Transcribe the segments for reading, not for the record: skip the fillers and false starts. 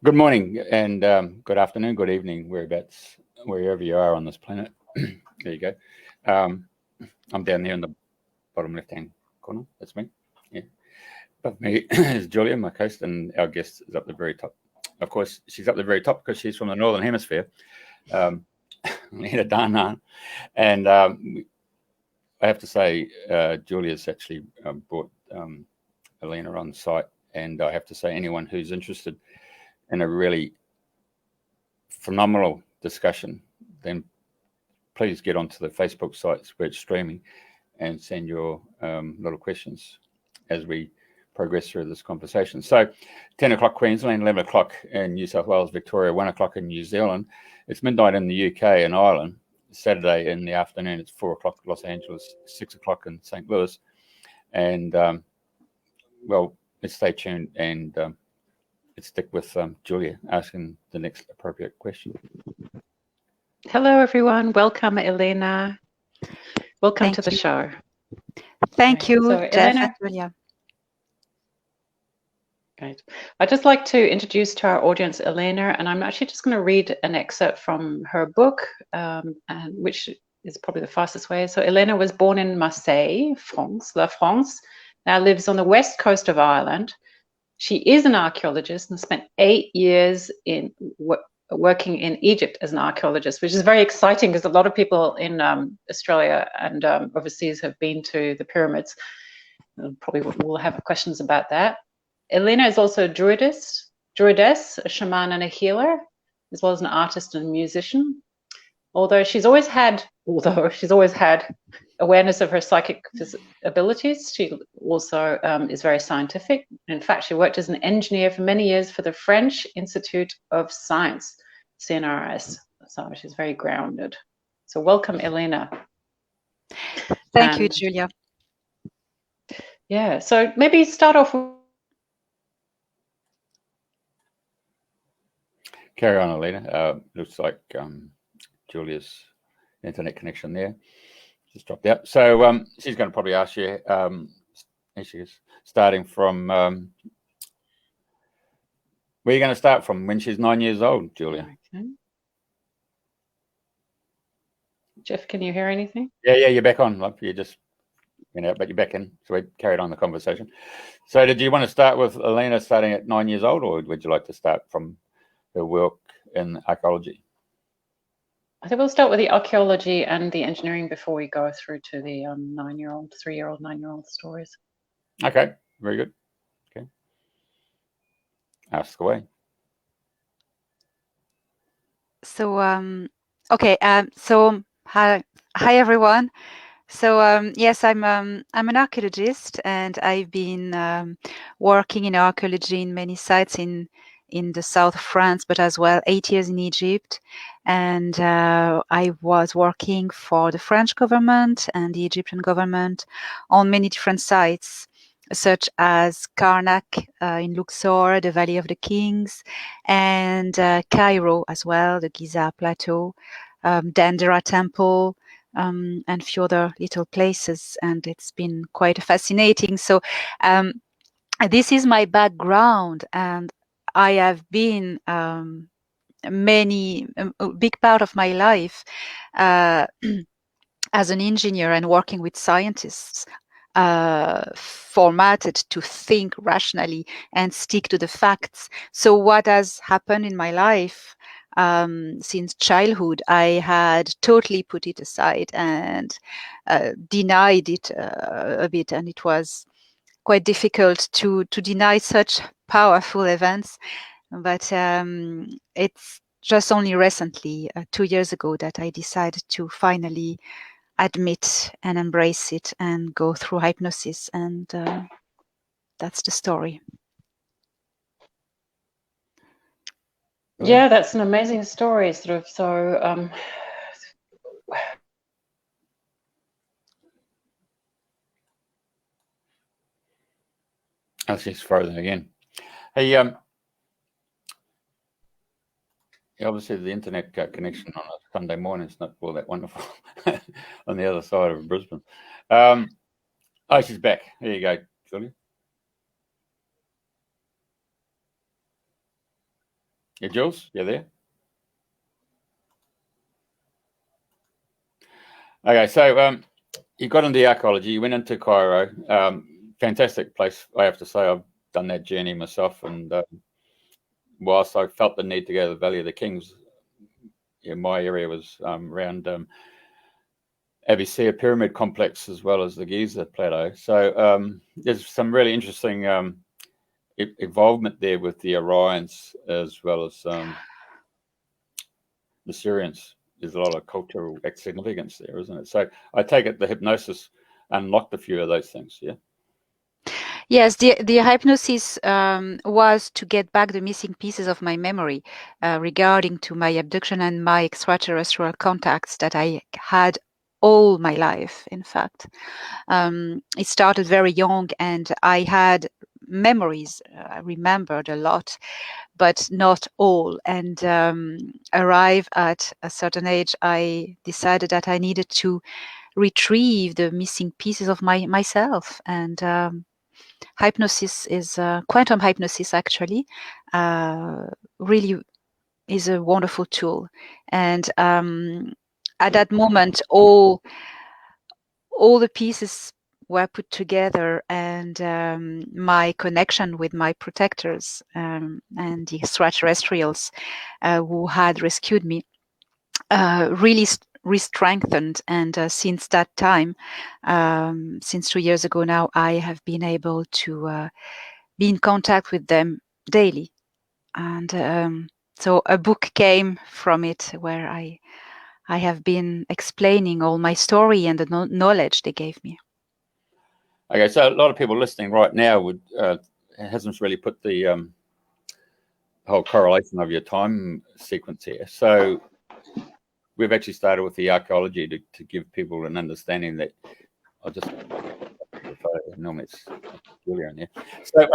Good morning and good afternoon, good evening, wherever you are on this planet. There you go. I'm down there in the bottom left-hand corner. That's me. Yeah. Above me is Julia, my host, and our guest is up the very top. Of course, she's up the very top because she's from the Northern Hemisphere, Elena Danaan. And I have to say, Julia's actually brought Elena on site. And I have to say, anyone who's interested in a really phenomenal discussion, then please get onto the Facebook sites where it's streaming and send your little questions as we progress through this conversation. So 10 o'clock Queensland, 11 o'clock in New South Wales, Victoria, 1 o'clock in New Zealand. It's midnight in the UK and Ireland. Saturday in the afternoon, it's 4 o'clock Los Angeles, 6 o'clock in St. Louis. And, well, let's stay tuned and let's stick with Julia asking the next appropriate question. Hello, everyone. Welcome, Elena. Welcome to the show. Thank you, so, Jeff Elena, and Julia. Great. I'd just like to introduce to our audience Elena, and I'm actually just going to read an excerpt from her book, and which is probably the fastest way. So Elena was born in Marseille, France, La France, now lives on the west coast of Ireland. She is an archaeologist and spent 8 years in working in Egypt as an archaeologist, which is very exciting because a lot of people in Australia and overseas have been to the pyramids. Probably will have questions about that. Elena is also a druidess, a shaman and a healer, as well as an artist and musician. Although she's always had awareness of her psychic abilities, she also is very scientific. In fact, she worked as an engineer for many years for the French Institute of Science, CNRS. So she's very grounded. So welcome, Elena. Thank you, Julia. Yeah, so maybe start off with... Carry on, Elena. Looks like Julia's internet connection there just dropped out. So she's going to probably ask you, issues starting from where are you going to start from when she's 9 years old, Julia? Okay. Jeff, can you hear anything? Yeah, you're back on. Like you just went out, but you're back in. So we carried on the conversation. So did you want to start with Elena starting at 9 years old, or would you like to start from her work in archaeology? I think we'll start with the archaeology and the engineering before we go through to the 9-year-old, 3-year-old, 9-year-old stories. Okay, very good. Okay. Ask away. So, okay. So hi everyone. So yes, I'm an archaeologist, and I've been working in archaeology in many sites in the south of France, but as well 8 years in Egypt. And I was working for the French government and the Egyptian government on many different sites, such as Karnak in Luxor, the Valley of the Kings, and Cairo as well, the Giza Plateau, Dendera Temple, and a few other little places. And it's been quite fascinating. So this is my background, and I have been a big part of my life as an engineer and working with scientists, formatted to think rationally and stick to the facts. So what has happened in my life since childhood, I had totally put it aside and denied it a bit, and it was quite difficult to deny such powerful events. But it's just only recently, 2 years ago, that I decided to finally admit and embrace it and go through hypnosis, and that's the story. Yeah, that's an amazing story. Sort of so. Oh, she's frozen again. Hey, obviously the internet connection on a Sunday morning is not all that wonderful on the other side of Brisbane. Oh, she's back. There you go, Julia. Yeah, Jules, you there? Okay, so you got into archaeology, you went into Cairo. Fantastic place, I have to say. I've done that journey myself, and whilst I felt the need to go to the Valley of the Kings, my area was around Abyssinia Pyramid Complex as well as the Giza Plateau. So there's some really interesting involvement there with the Orions as well as the Syrians. There's a lot of cultural significance there, isn't it? So I take it the hypnosis unlocked a few of those things, yeah? Yes, the hypnosis was to get back the missing pieces of my memory regarding to my abduction and my extraterrestrial contacts that I had all my life, in fact. It started very young and I had memories. I remembered a lot, but not all. And arrive at a certain age, I decided that I needed to retrieve the missing pieces of myself. And hypnosis is quantum hypnosis, actually, really is a wonderful tool. And at that moment, all the pieces were put together, and my connection with my protectors and the extraterrestrials who had rescued me really re-strengthened. And since that time, since 2 years ago now, I have been able to be in contact with them daily. And so a book came from it where I have been explaining all my story and the knowledge they gave me. Okay, so a lot of people listening right now would hasn't really put the whole correlation of your time sequence here. So we've actually started with the archaeology to give people an understanding that I'll just normally it's Julia in there. So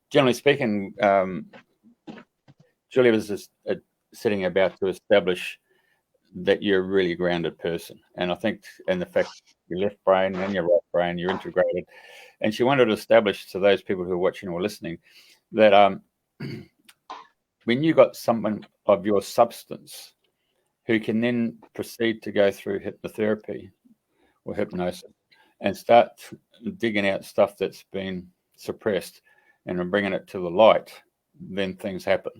generally speaking, Julia was just sitting about to establish that you're a really grounded person. And I think, and the fact your left brain and your right brain, you're integrated. And she wanted to establish to those people who are watching or listening that when you got someone of your substance who can then proceed to go through hypnotherapy or hypnosis and start digging out stuff that's been suppressed and bringing it to the light, then things happen.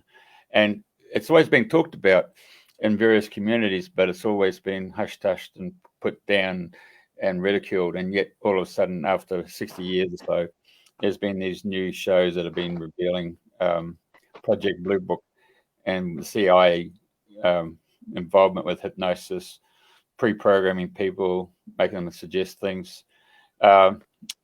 And it's always been talked about in various communities, but it's always been hushed and put down and ridiculed. And yet all of a sudden, after 60 years or so, there's been these new shows that have been revealing Project Blue Book and the CIA involvement with hypnosis, pre-programming people, making them suggest things,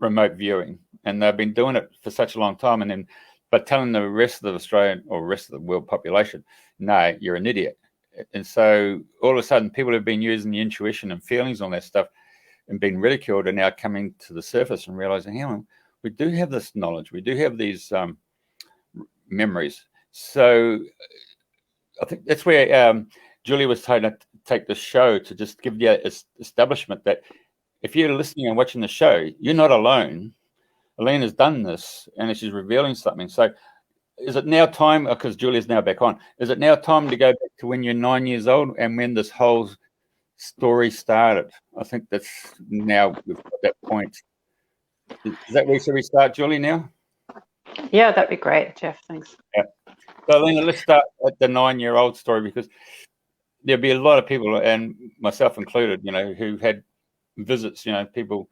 remote viewing. And they've been doing it for such a long time. And then, but telling the rest of the Australian or rest of the world population, no, you're an idiot. And so all of a sudden, people have been using the intuition and feelings on that stuff and being ridiculed are now coming to the surface and realizing, hang on, we do have this knowledge. We do have these memories. So I think that's where Julie was trying to take the show to just give you establishment that if you're listening and watching the show, you're not alone. Elena's done this and she's revealing something. So is it now time, because Julia's now back on, is it now time to go back to when you're 9 years old and when this whole story started? I think that's now we've got that point. Is that where should we start, Julie, now? Yeah, that'd be great, Jeff. Thanks. Yeah. So, Elena, let's start at the 9-year-old story, because there'll be a lot of people, and myself included, who had visits, people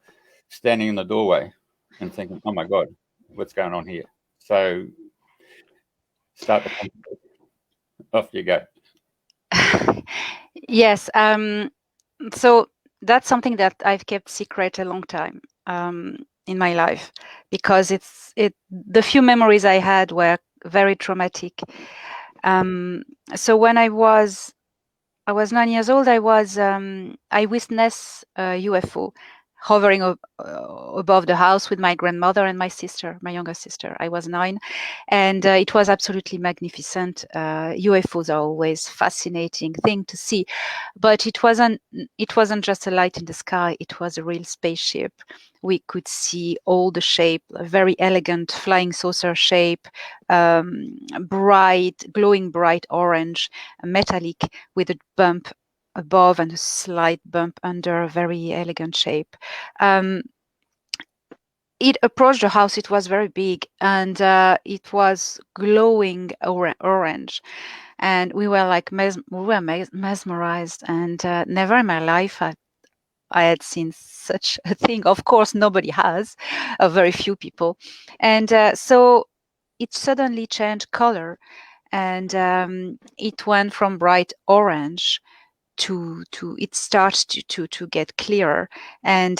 standing in the doorway and thinking, oh my God, what's going on here? So start the conversation. Off you go. Yes. So that's something that I've kept secret a long time in my life, because the few memories I had were very traumatic. So when I was 9 years old, I witnessed a UFO hovering above the house with my grandmother and my sister, my younger sister. I was 9, and it was absolutely magnificent. UFOs are always fascinating thing to see, but it wasn't just a light in the sky. It was a real spaceship. We could see all the shape, a very elegant flying saucer shape, glowing bright orange, metallic, with a bump above and a slight bump under, a very elegant shape. It approached the house. It was very big, and it was glowing orange, and we were like mesmerized. And never in my life I had seen such a thing. Of course, nobody has, very few people, and so it suddenly changed color, and it went from bright orange to it starts to get clearer, and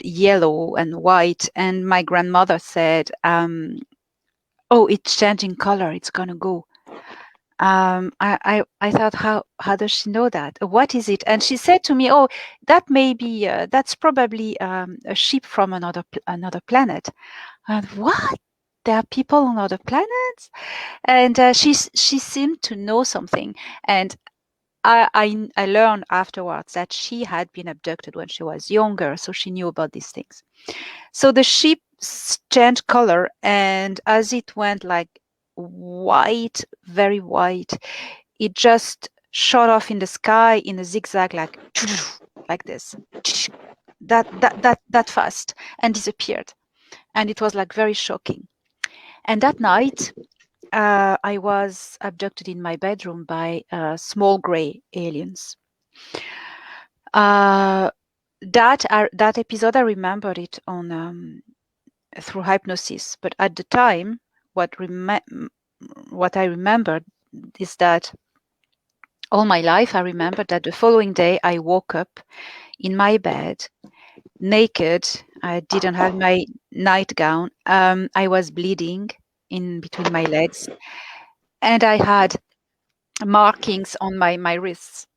yellow and white. And my grandmother said, oh, it's changing color, it's gonna go. I thought, how does she know that? What is it? And she said to me, oh, that may be that's probably a ship from another planet. And what? There are people on other planets? And she seemed to know something. And I learned afterwards that she had been abducted when she was younger, so she knew about these things. So the ship changed color, and as it went like white, very white, it just shot off in the sky in a zigzag, like this, that fast, and disappeared. And it was like very shocking. And that night, I was abducted in my bedroom by small gray aliens. That episode, I remembered it on through hypnosis. But at the time, what I remembered is that all my life, I remembered that the following day I woke up in my bed, naked. I didn't have my nightgown. I was bleeding in between my legs, and I had markings on my wrists.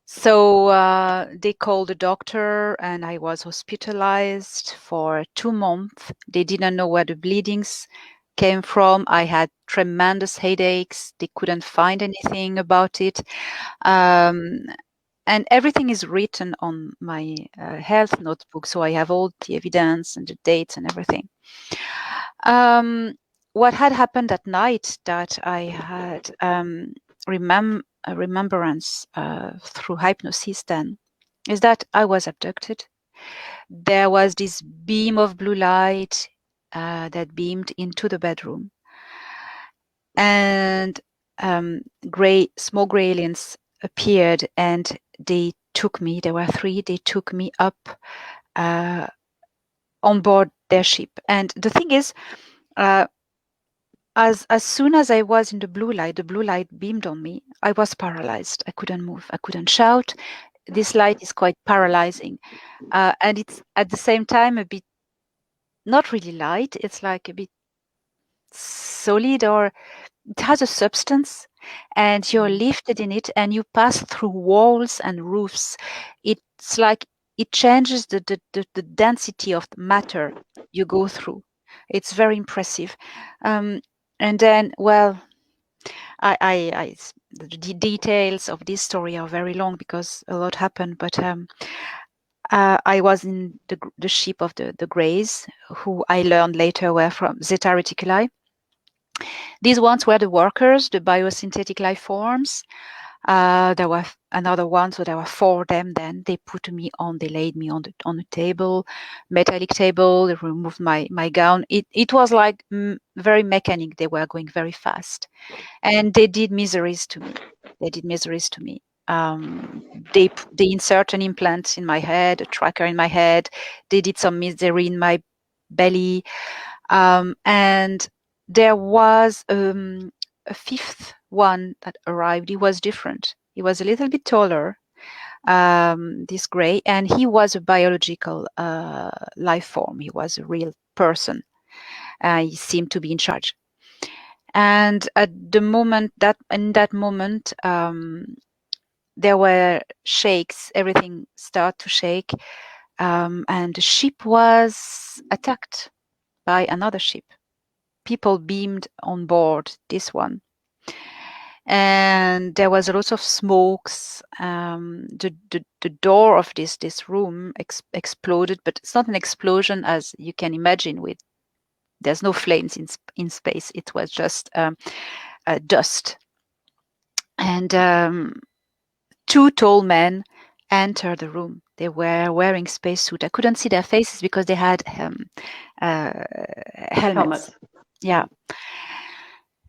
So they called a doctor, and I was hospitalized for 2 months. They didn't know where the bleedings came from. I had tremendous headaches. They couldn't find anything about it. And everything is written on my health notebook, so I have all the evidence and the dates and everything. What had happened that night, that I had a remembrance through hypnosis then, is that I was abducted. There was this beam of blue light that beamed into the bedroom, and small gray aliens appeared, and they took me. There were 3. They took me up on board their ship. And the thing is, as soon as I was in the blue light beamed on me. I was paralyzed. I couldn't move. I couldn't shout. This light is quite paralyzing, and it's at the same time a bit not really light. It's like a bit solid, or it has a substance, and you're lifted in it, and you pass through walls and roofs. It's like it changes the density of the matter you go through. It's very impressive. And then, well, the details of this story are very long because a lot happened. But I was in the ship of the Greys, who I learned later were from Zeta Reticuli. These ones were the workers, the biosynthetic life forms. There were another one, so there were 4 of them. Then they laid me on the table, metallic table. They removed my gown. It was like very mechanic. They were going very fast, and they did miseries to me. They insert an implant in my head, a tracker in my head. They did some misery in my belly, and there was a 5th one that arrived. He was different. He was a little bit taller, this gray, and he was a biological life form. He was a real person. He seemed to be in charge. And in that moment, there were shakes. Everything started to shake. and the ship was attacked by another ship. People beamed on board this one, and there was a lot of smokes. The door of this room exploded, but it's not an explosion as you can imagine. There's no flames in space. It was just dust, and 2 tall men entered the room. They were wearing spacesuit. I couldn't see their faces because they had helmets. Yeah,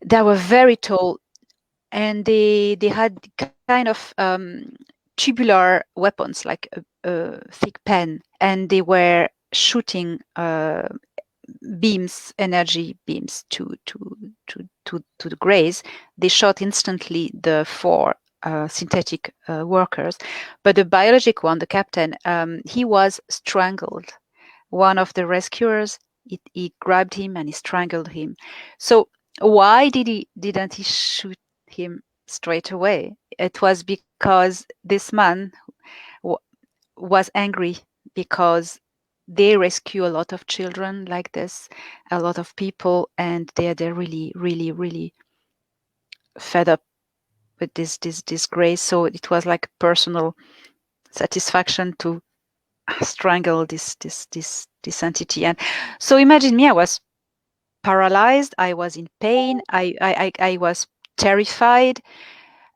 they were very tall, and they had kind of tubular weapons, like a thick pen, and they were shooting beams, energy beams to the Greys. They shot instantly the 4 synthetic workers, but the biologic one, the captain, he was strangled. One of the rescuers, he grabbed him and he strangled him. So why didn't he shoot him straight away? It was because this man was angry because they rescue a lot of children like this, a lot of people, and they're really fed up with this grace. So it was like personal satisfaction to strangle this entity. And so imagine me, I was paralyzed, I was in pain, I was terrified.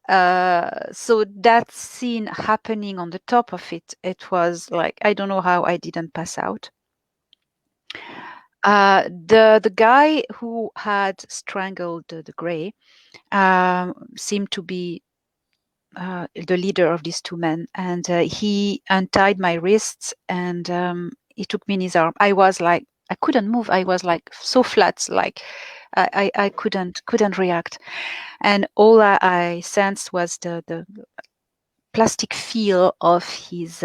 So that scene happening on the top of it was like, I don't know how I didn't pass out. The guy who had strangled the Grey seemed to be the leader of these 2 men, and he untied my wrists, and he took me in his arm. I was like, I couldn't move. I was like so flat, like I couldn't react, and all I sensed was the plastic feel of his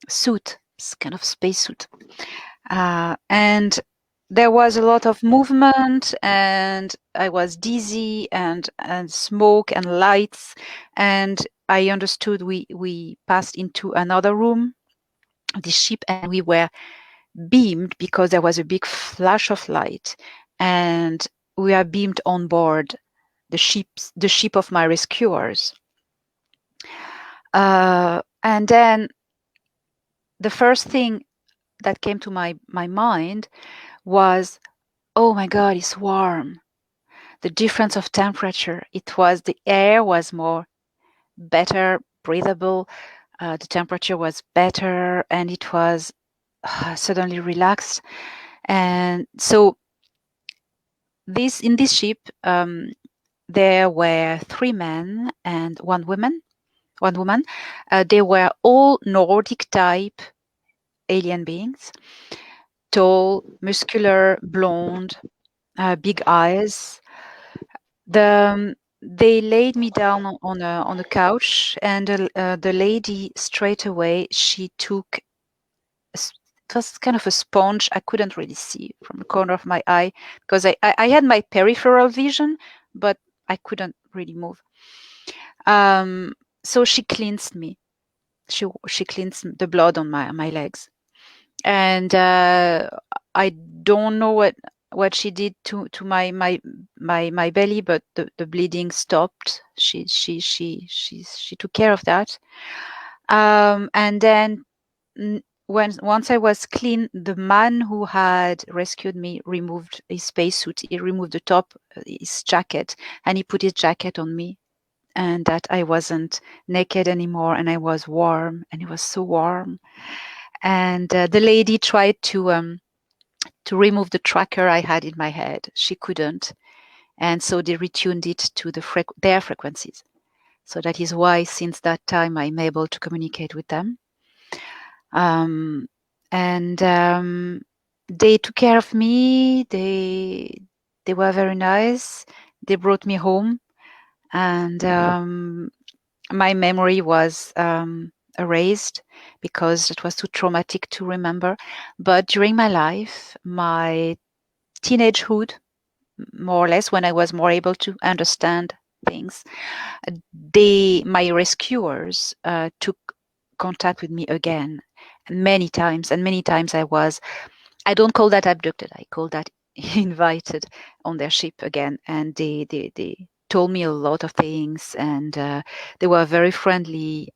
suit, this kind of spacesuit, and there was a lot of movement, and I was dizzy, and smoke and lights, and I understood we passed into another room of the ship, and we were beamed because there was a big flash of light, and we are beamed on board the ship of my rescuers. And then the first thing that came to my mind was, oh my God, it's warm. The difference of temperature. The air was better breathable. The temperature was better, and it was suddenly relaxed. And so in this ship, there were 3 men and 1 woman. They were all Nordic type alien beings, tall, muscular, blonde, big eyes. They laid me down on a couch, and the lady straight away, she took it was kind of a sponge. I couldn't really see from the corner of my eye because I had my peripheral vision, but I couldn't really move. So she cleansed me. She cleansed the blood on my legs, and I don't know what she did to my belly, but the bleeding stopped. She took care of that, and then once I was clean, the man who had rescued me removed his spacesuit. He removed the top, his jacket, and he put his jacket on me, and that I wasn't naked anymore, and I was warm, and it was so warm. And the lady tried to remove the tracker I had in my head. She couldn't, and so they retuned it to their frequencies. So that is why, since that time, I'm able to communicate with them. And they took care of me. They were very nice. They brought me home, and my memory was erased because it was too traumatic to remember. But during my life, my teenagehood, more or less, when I was more able to understand things, my rescuers took contact with me again, many times, and many times I don't call that abducted, I call that invited on their ship again, and they told me a lot of things, and they were very friendly.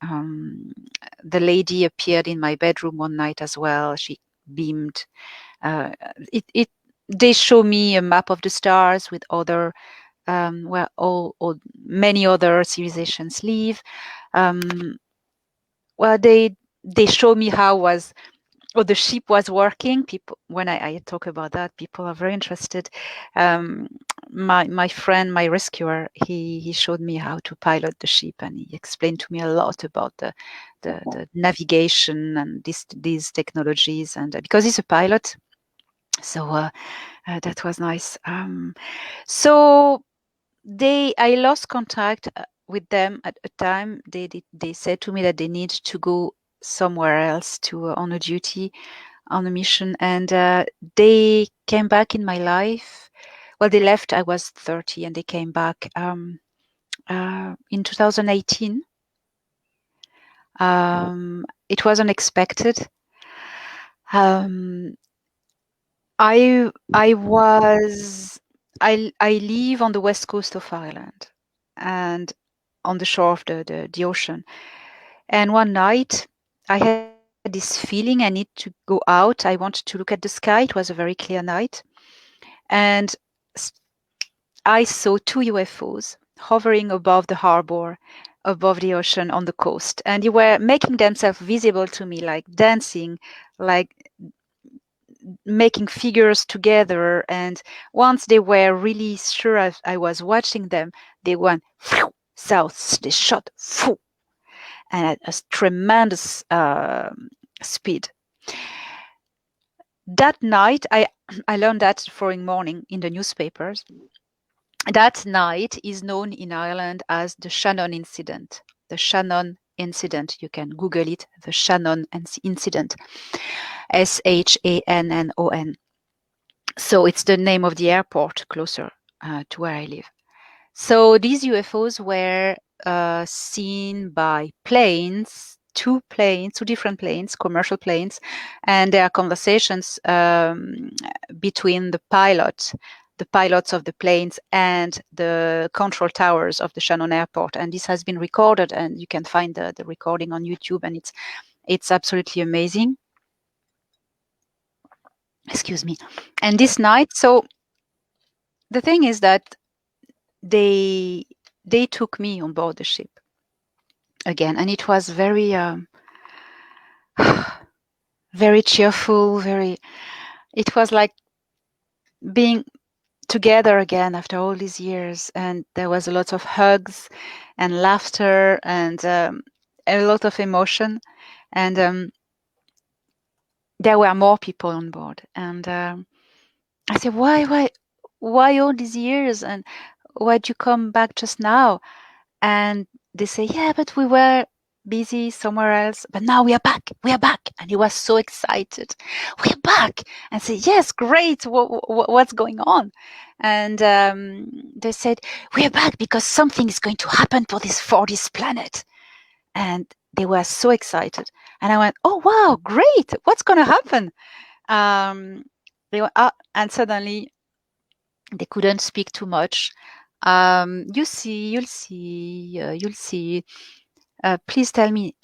The lady appeared in my bedroom one night as well. She beamed. They show me a map of the stars with other where all many other civilizations live. Well, they show me how the ship was working. People, when I talk about that, people are very interested. My friend, my rescuer, he showed me how to pilot the ship, and he explained to me a lot about the navigation and these technologies, and because he's a pilot, so that was nice. So I lost contact with them at a time. They said to me that they need to go somewhere else to on a duty, on a mission, and they came back in my life. Well, they left. I was 30, and they came back in 2018. It was unexpected. I live on the west coast of Ireland, and on the shore of the ocean. And one night, I had this feeling I need to go out. I wanted to look at the sky. It was a very clear night, and I saw 2 UFOs hovering above the harbor, above the ocean on the coast, and they were making themselves visible to me, like dancing, like making figures together. And once they were really sure I was watching them, they went south. They shot and at a tremendous speed. That night, I learned that the following morning in the newspapers. That night is known in Ireland as the Shannon incident. The Shannon incident. You can Google it. The Shannon incident. SHANNON. So it's the name of the airport closer to where I live. So these UFOs were seen by planes, two different planes, commercial planes, and there are conversations between the pilots of the planes and the control towers of the Shannon airport. And this has been recorded, and you can find the recording on YouTube, and it's absolutely amazing. Excuse me. And this night, so the thing is that they took me on board the ship again, and it was very very cheerful. It was like being together again after all these years, and there was a lot of hugs and laughter and a lot of emotion, and there were more people on board. And I said, why all these years, and why'd you come back just now? And they say, yeah, but we were busy somewhere else, but now we are back. And he was so excited. We're back. And I said, yes, great. What's going on? And they said, we're back because something is going to happen for this planet. And they were so excited. And I went, oh, wow, great. What's going to happen? They were, and suddenly they couldn't speak too much. You'll see. Please tell me.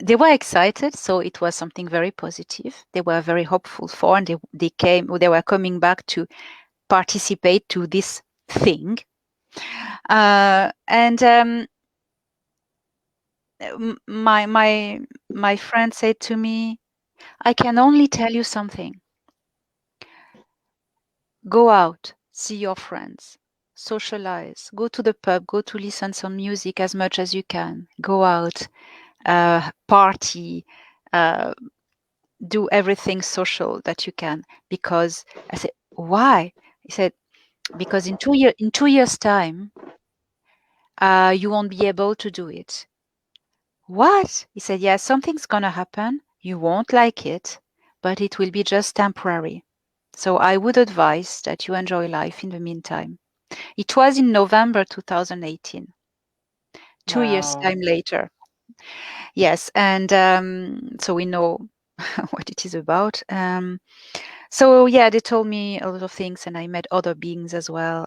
They were excited, so it was something very positive. They were very hopeful for, and they were coming back to participate to this thing. And my friend said to me, I can only tell you something. Go out, see your friends, socialize, go to the pub, go to listen some music as much as you can, go out, party, do everything social that you can. Because I said, why? He said, because in 2 years' time, you won't be able to do it. What? He said, yeah, something's gonna happen. You won't like it, but it will be just temporary. So I would advise that you enjoy life in the meantime. It was in November 2018, 2 years' time later. Yes, and so we know what it is about. So yeah, they told me a lot of things, and I met other beings as well.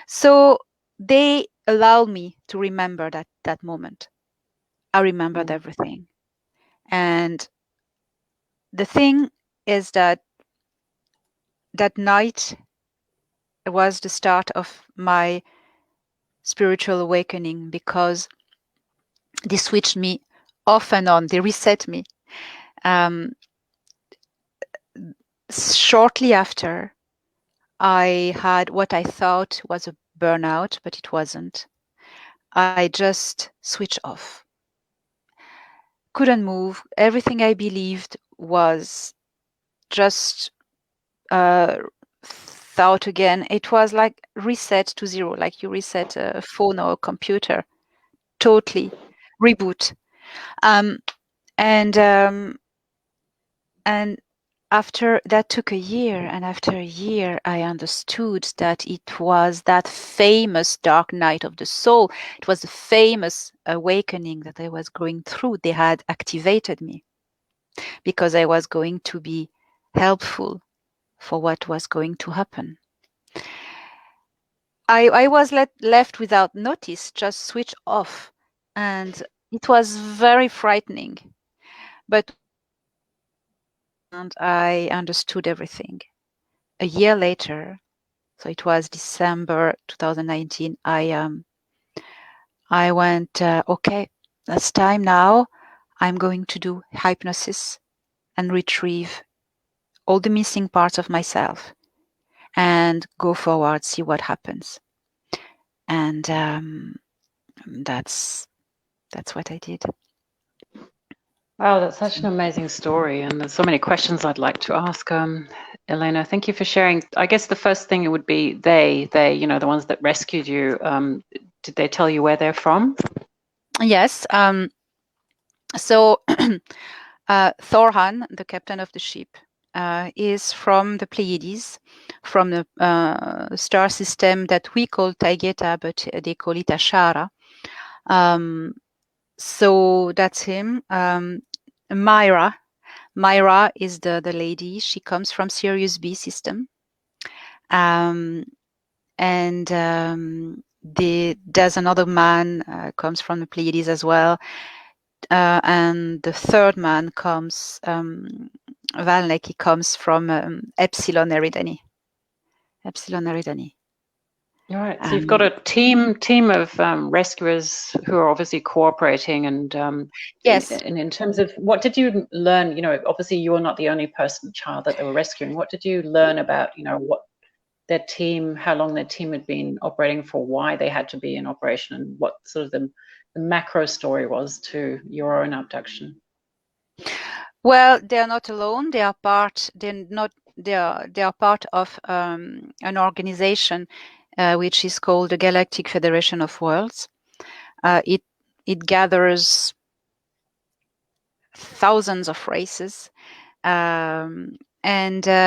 So they allowed me to remember that moment. I remembered everything, and the thing is that night was the start of my spiritual awakening, because they switched me off and on. They reset me. Shortly after, I had what I thought was a burnout, but it wasn't. I just switched off. Couldn't move. Everything I believed was just thought again. It was like reset to zero, like you reset a phone or a computer. Totally reboot. And after that took a year, and after a year I understood that it was that famous dark night of the soul. It was the famous awakening that I was going through. They had activated me because I was going to be helpful for what was going to happen. I was left without notice, just switch off, and it was very frightening. But and I understood everything. A year later, so it was December 2019, I went, okay, that's time now. I'm going to do hypnosis and retrieve all the missing parts of myself and go forward, see what happens. And that's what I did. Wow, that's such an amazing story, and there's so many questions I'd like to ask. Elena, thank you for sharing. I guess the first thing it would be they, the ones that rescued you. Did they tell you where they're from? Yes. So Thorhan, the captain of the ship, is from the Pleiades, from the star system that we call Taygeta, but they call it Ashara. So that's him. Myra is the lady. She comes from Sirius B system. And there's another man comes from the Pleiades as well. And the third man comes, Valnek, he comes from Epsilon Eridani. All right. So you've got a team of rescuers who are obviously cooperating, and yes. And in terms of what did you learn? Obviously you were not the only child that they were rescuing. What did you learn about, what their team, how long their team had been operating for, why they had to be in operation, and what sort of the macro story was to your own abduction? Well, they are not alone. They are part. They are part of an organization which is called the Galactic Federation of Worlds. It gathers thousands of races, and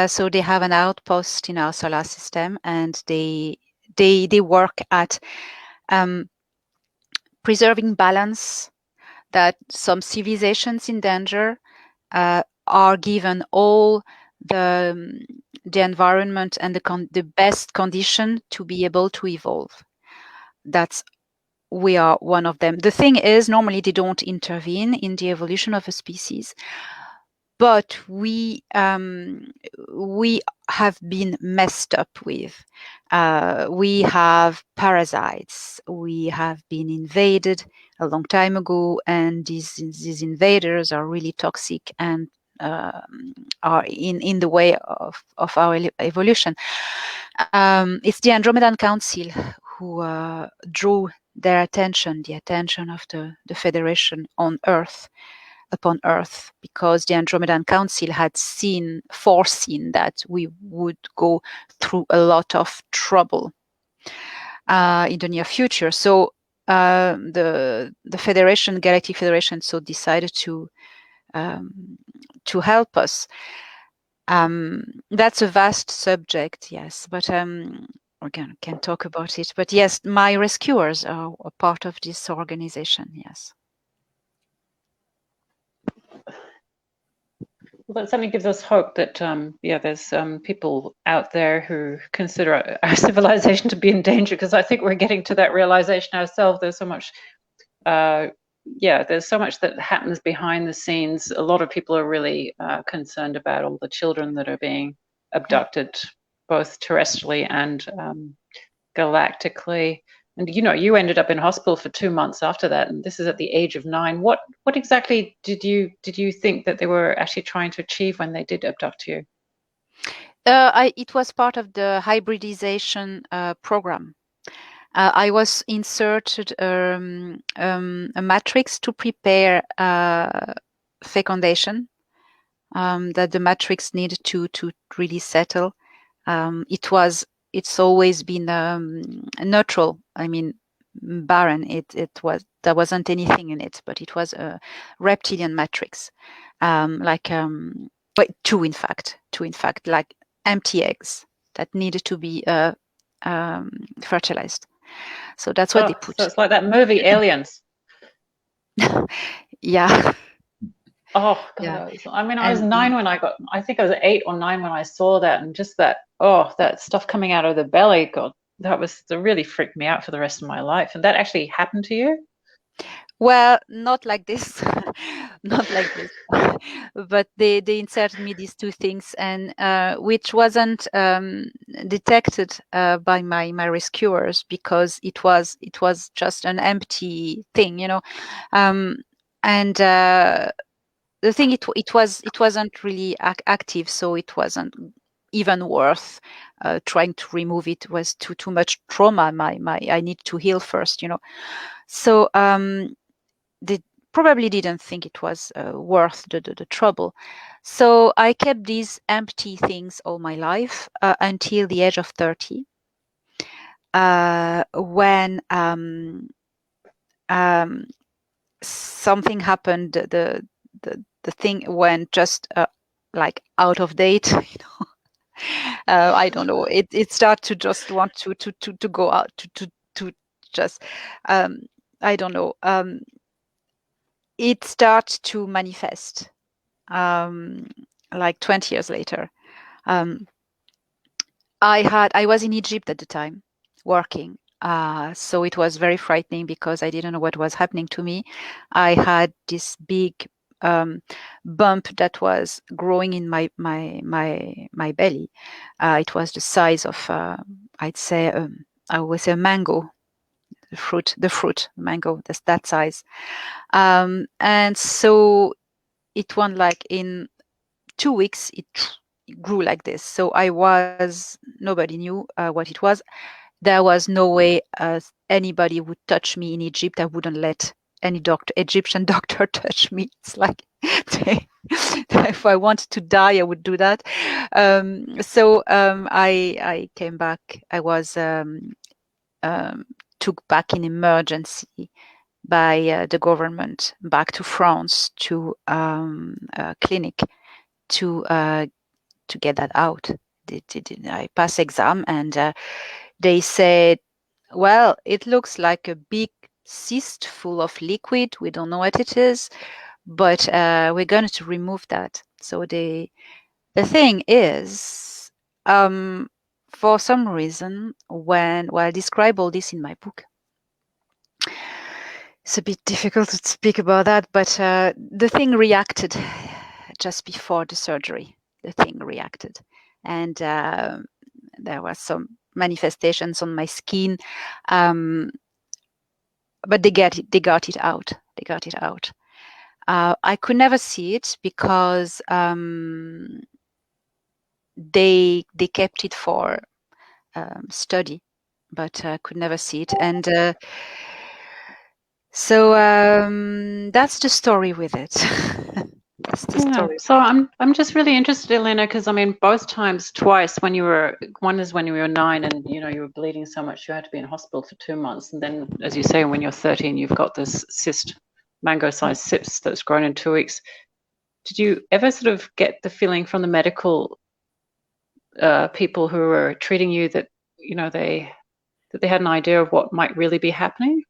so they have an outpost in our solar system, and they work at preserving balance. That some civilizations in danger are given all the environment and the best condition to be able to evolve. We are one of them. The thing is, normally they don't intervene in the evolution of a species, but we have been messed up with. We have parasites. We have been invaded a long time ago, and these invaders are really toxic and are in the way of our evolution. It's the Andromedan Council who drew their attention, the attention of the Federation upon Earth, because the Andromedan Council had foreseen that we would go through a lot of trouble in the near future. So the Federation, Galactic Federation, so decided to help us. That's a vast subject, yes, but again, can talk about it. But yes, my rescuers are a part of this organization, yes. Well, that certainly gives us hope that, there's people out there who consider our civilization to be in danger, because I think we're getting to that realization ourselves. There's so much, there's so much that happens behind the scenes. A lot of people are really concerned about all the children that are being abducted, both terrestrially and galactically. And you ended up in hospital for 2 months after that, and this is at the age of 9. What exactly did you think that they were actually trying to achieve when they did abduct you? It was part of the hybridization program. I was inserted a matrix to prepare fecundation, that the matrix needed to really settle. It's always been neutral. I mean, barren. There wasn't anything in it, but it was a reptilian matrix, two in fact, like empty eggs that needed to be fertilized. So that's what they put. So it's like that movie Aliens. Yeah. Oh God! Yeah. I was 9 when I think I was 8 or 9 when I saw that, and just that stuff coming out of the belly. God, that really freaked me out for the rest of my life. And that actually happened to you? Well, not like this, not like this. But they inserted me these two things, and which wasn't detected by my rescuers, because it was just an empty thing, and the thing it wasn't really active, so it wasn't even worth trying to remove it. It was too much trauma. I need to heal first, So they probably didn't think it was worth the trouble. So I kept these empty things all my life until the age of 30, when something happened. The thing went just like out of date, I don't know. It started to just want to go out to just I don't know. It started to manifest like 20 years later. I was in Egypt at the time working. So it was very frightening because I didn't know what was happening to me. I had this big bump that was growing in my belly. It was the size of I'd say I would say a mango, the fruit mango. That's that size. And so it went like in 2 weeks. It grew like this. So nobody knew what it was. There was no way anybody would touch me in Egypt. I wouldn't let any Egyptian doctor touch me. It's like if I wanted to die, I would do that. So I came back. I was took back in emergency by the government back to France to a clinic to get that out. I passed exam, and they said, well, it looks like a big cyst full of liquid. We don't know what it is, but we're going to remove that. So the thing is, for some reason, I describe all this in my book, it's a bit difficult to speak about that, but the thing reacted just before the surgery. The thing reacted, and there was some manifestations on my skin, but they got it out. I could never see it because they kept it for study, but I could never see it. And so that's the story with it. That's the story. So I'm just really interested, Elena, because both times, twice, one is when you were 9 and you were bleeding so much you had to be in hospital for 2 months, and then, as you say, when you're 13, you've got this cyst, mango-sized cyst that's grown in 2 weeks. Did you ever sort of get the feeling from the medical people who were treating you that they had an idea of what might really be happening?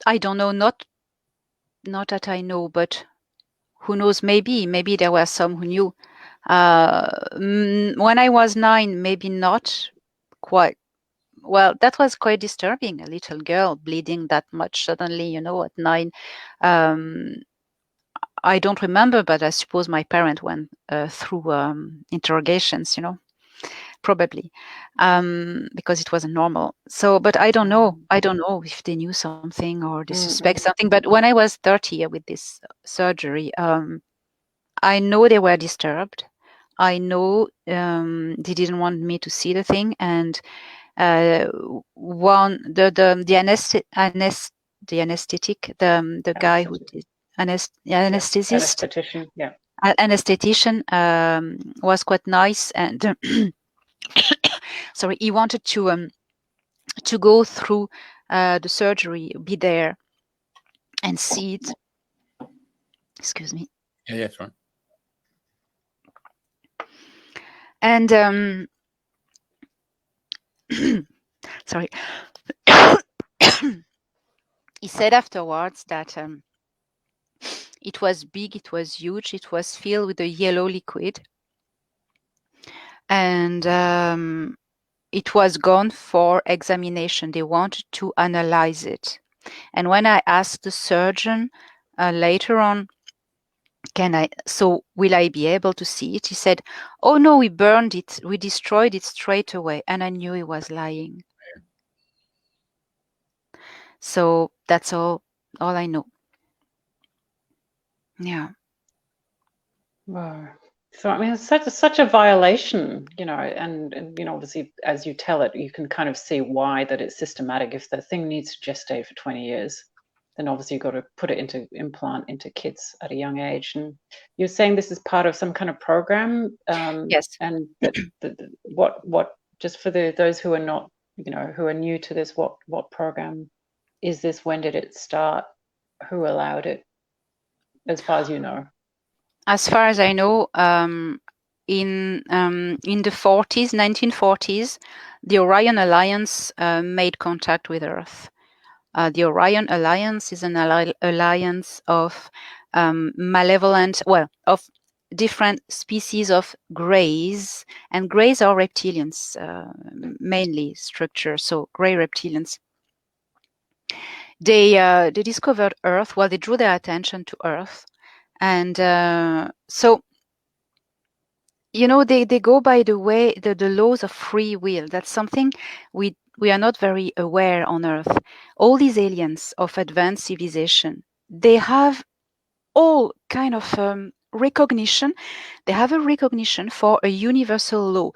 I don't know, not that I know, but who knows? Maybe there were some who knew. When I was 9, maybe not quite. Well, that was quite disturbing. A little girl bleeding that much suddenly, at 9. I don't remember, but I suppose my parent went through interrogations, probably, because it wasn't normal. So, but I don't know. I don't know if they knew something or they suspect something. But when I was 30 with this surgery, I know they were disturbed. I know they didn't want me to see the thing, and the anesthetic, the guy who did anesthetist, Anesthetician, yeah. Anesthetician was quite nice, and sorry, he wanted to go through the surgery, be there, and see it. Excuse me. Yeah, that's right. And sorry. He said afterwards that it was big, it was huge, it was filled with a yellow liquid, and it was gone for examination. They wanted to analyze it. And when I asked the surgeon later on, will I be able to see it? He said, "Oh no, we burned it, we destroyed it straight away." And I knew he was lying. So that's all I know. Yeah. Wow. So I mean, it's such a violation, and obviously, as you tell it, you can kind of see why that it's systematic. If the thing needs to gestate for 20 years, then obviously you've got to put it implant into kids at a young age. And you're saying this is part of some kind of program. Yes. And what just for those who are not, who are new to this, what program is this? When did it start? Who allowed it? As far as you know. As far as I know, in the 1940s, the Orion Alliance made contact with Earth. The Orion Alliance is an alliance of malevolent, of different species of greys, and greys are reptilians, mainly structure. So grey reptilians. They discovered Earth. Well, they drew their attention to Earth. And so, they go by the laws of free will. That's something we are not very aware on Earth. All these aliens of advanced civilization, they have all kind of recognition. They have a recognition for a universal law.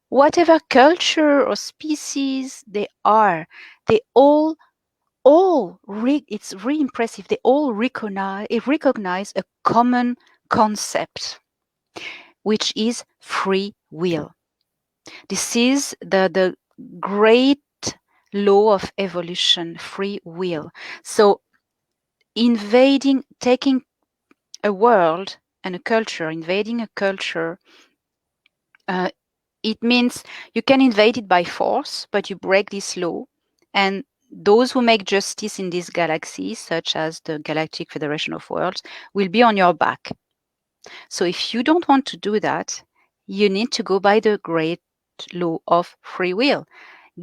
Whatever culture or species they are, they all it's really impressive. They all recognize a common concept, which is free will. This is the great law of evolution, free will. So taking a world and a culture, invading a culture, it means you can invade it by force, but you break this law. And those who make justice in this galaxy, such as the Galactic Federation of Worlds, will be on your back. So if you don't want to do that, you need to go by the great law of free will.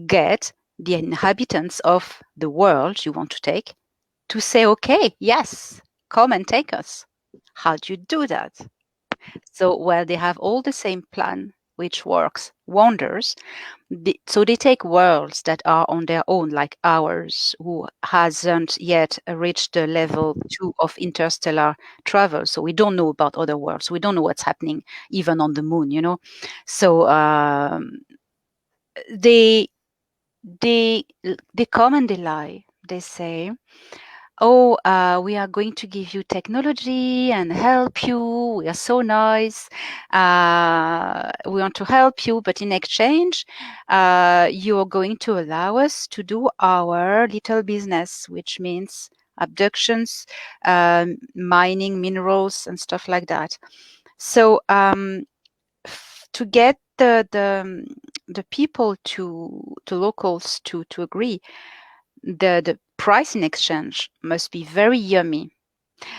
Get the inhabitants of the world you want to take to say, okay, yes, come and take us. How do you do that? So, they have all the same plan, which works wonders. So they take worlds that are on their own, like ours, who hasn't yet reached the level 2 of interstellar travel. So we don't know about other worlds. We don't know what's happening even on the moon, So they come and they lie. They say, "Oh, we are going to give you technology and help you. We are so nice. We want to help you, but in exchange, you are going to allow us to do our little business, which means abductions, mining minerals, and stuff like that." So to get the people to locals to agree, the price in exchange must be very yummy.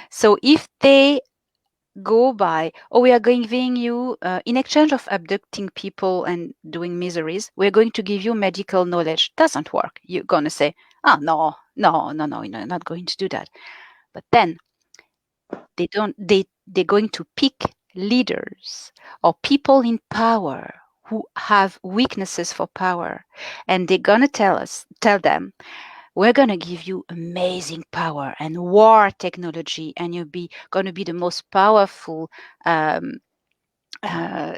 So if they go by, oh, we are giving you, in exchange of abducting people and doing miseries, we're going to give you medical knowledge. Doesn't work. You're going to say, oh, no, you're not going to do that. But then they're going to pick leaders or people in power who have weaknesses for power, and they're going to tell them, we're going to give you amazing power and war technology, and you'll be going to be the most powerful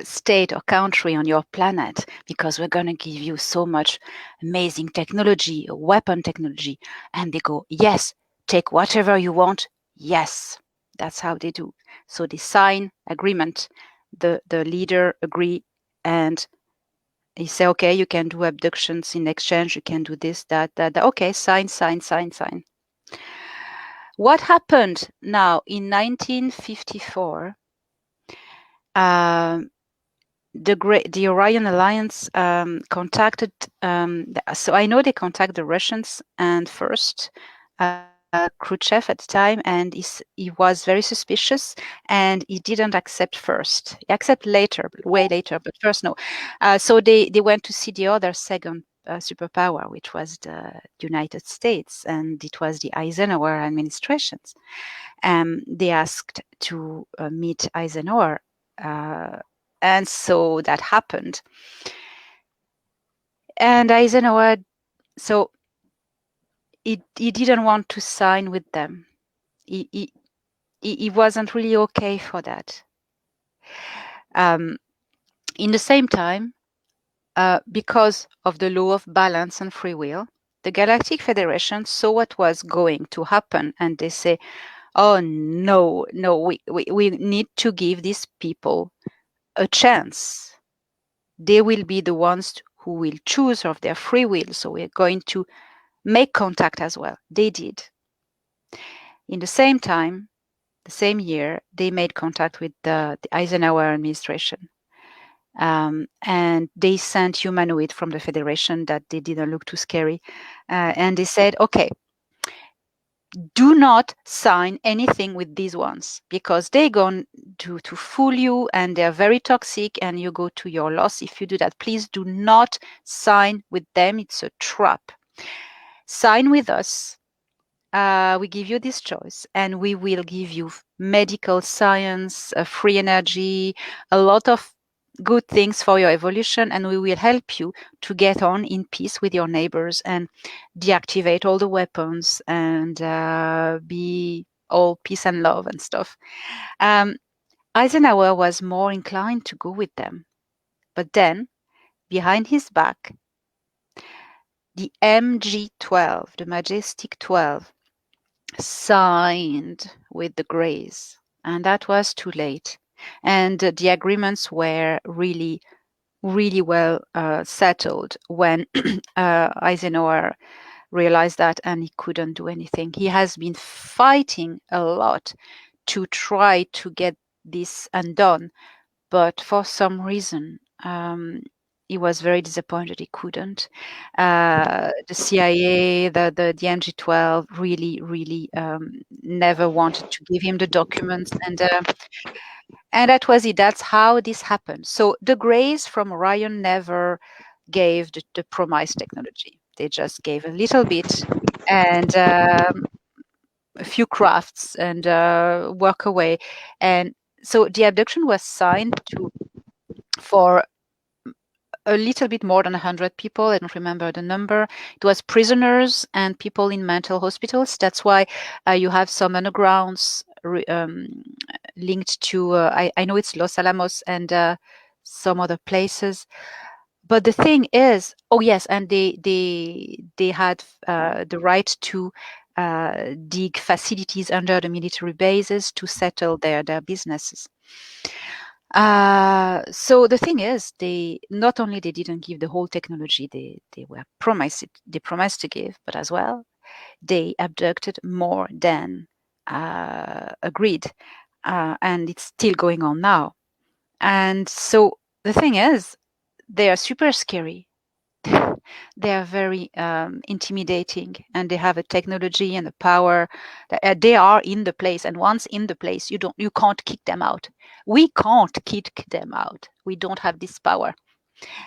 state or country on your planet, because we're going to give you so much amazing technology, weapon technology. And they go, yes, take whatever you want. Yes, that's how they do. So they sign agreement. The leader agree, and he say, okay, you can do abductions in exchange. You can do this, that. Okay, sign. What happened now in 1954? The Orion Alliance contacted. So I know they contacted the Russians and first Khrushchev at the time, and he was very suspicious, and he didn't accept first. He accepted later, way later, but first no. So they went to see the other second superpower, which was the United States, and it was the Eisenhower administrations. They asked to meet Eisenhower. And so that happened. And Eisenhower, so he didn't want to sign with them. He wasn't really okay for that. In the same time, because of the law of balance and free will, the Galactic Federation saw what was going to happen, and they say, oh, no, we need to give these people a chance. They will be the ones who will choose of their free will. So we're going to make contact as well. They did. In the same time, the same year, they made contact with the Eisenhower administration. And they sent humanoid from the Federation that they didn't look too scary. And they said, okay, do not sign anything with these ones, because they're going to fool you, and they're very toxic, and you go to your loss if you do that. Please do not sign with them. It's a trap. Sign with us. We give you this choice, and we will give you medical science, free energy, a lot of good things for your evolution, and we will help you to get on in peace with your neighbors and deactivate all the weapons and be all peace and love and stuff. Eisenhower was more inclined to go with them. But then, behind his back, the MG-12, the Majestic 12, signed with the Greys, and that was too late. And the agreements were really well settled when Eisenhower realized that, and he couldn't do anything. He has been fighting a lot to try to get this undone, but for some reason he was very disappointed he couldn't. The CIA, the MG-12 really never wanted to give him the documents, and that was it. That's how this happened. So the Greys from Orion never gave the promised technology. They just gave a little bit and a few crafts and work away. And so the abduction was signed for a little bit more than 100 people. I don't remember the number. It was prisoners and people in mental hospitals. That's why you have some undergrounds linked to, I know it's Los Alamos and some other places. But the thing is, oh yes, and they had the right to dig facilities under the military bases to settle their businesses. So the thing is, they not only they didn't give the whole technology they promised to give, but as well they abducted more than agreed, and it's still going on now. And so the thing is, they are super scary. they are very intimidating, and they have a technology and a power that they are in the place, and once in the place, you can't kick them out. We can't kick them out. We don't have this power.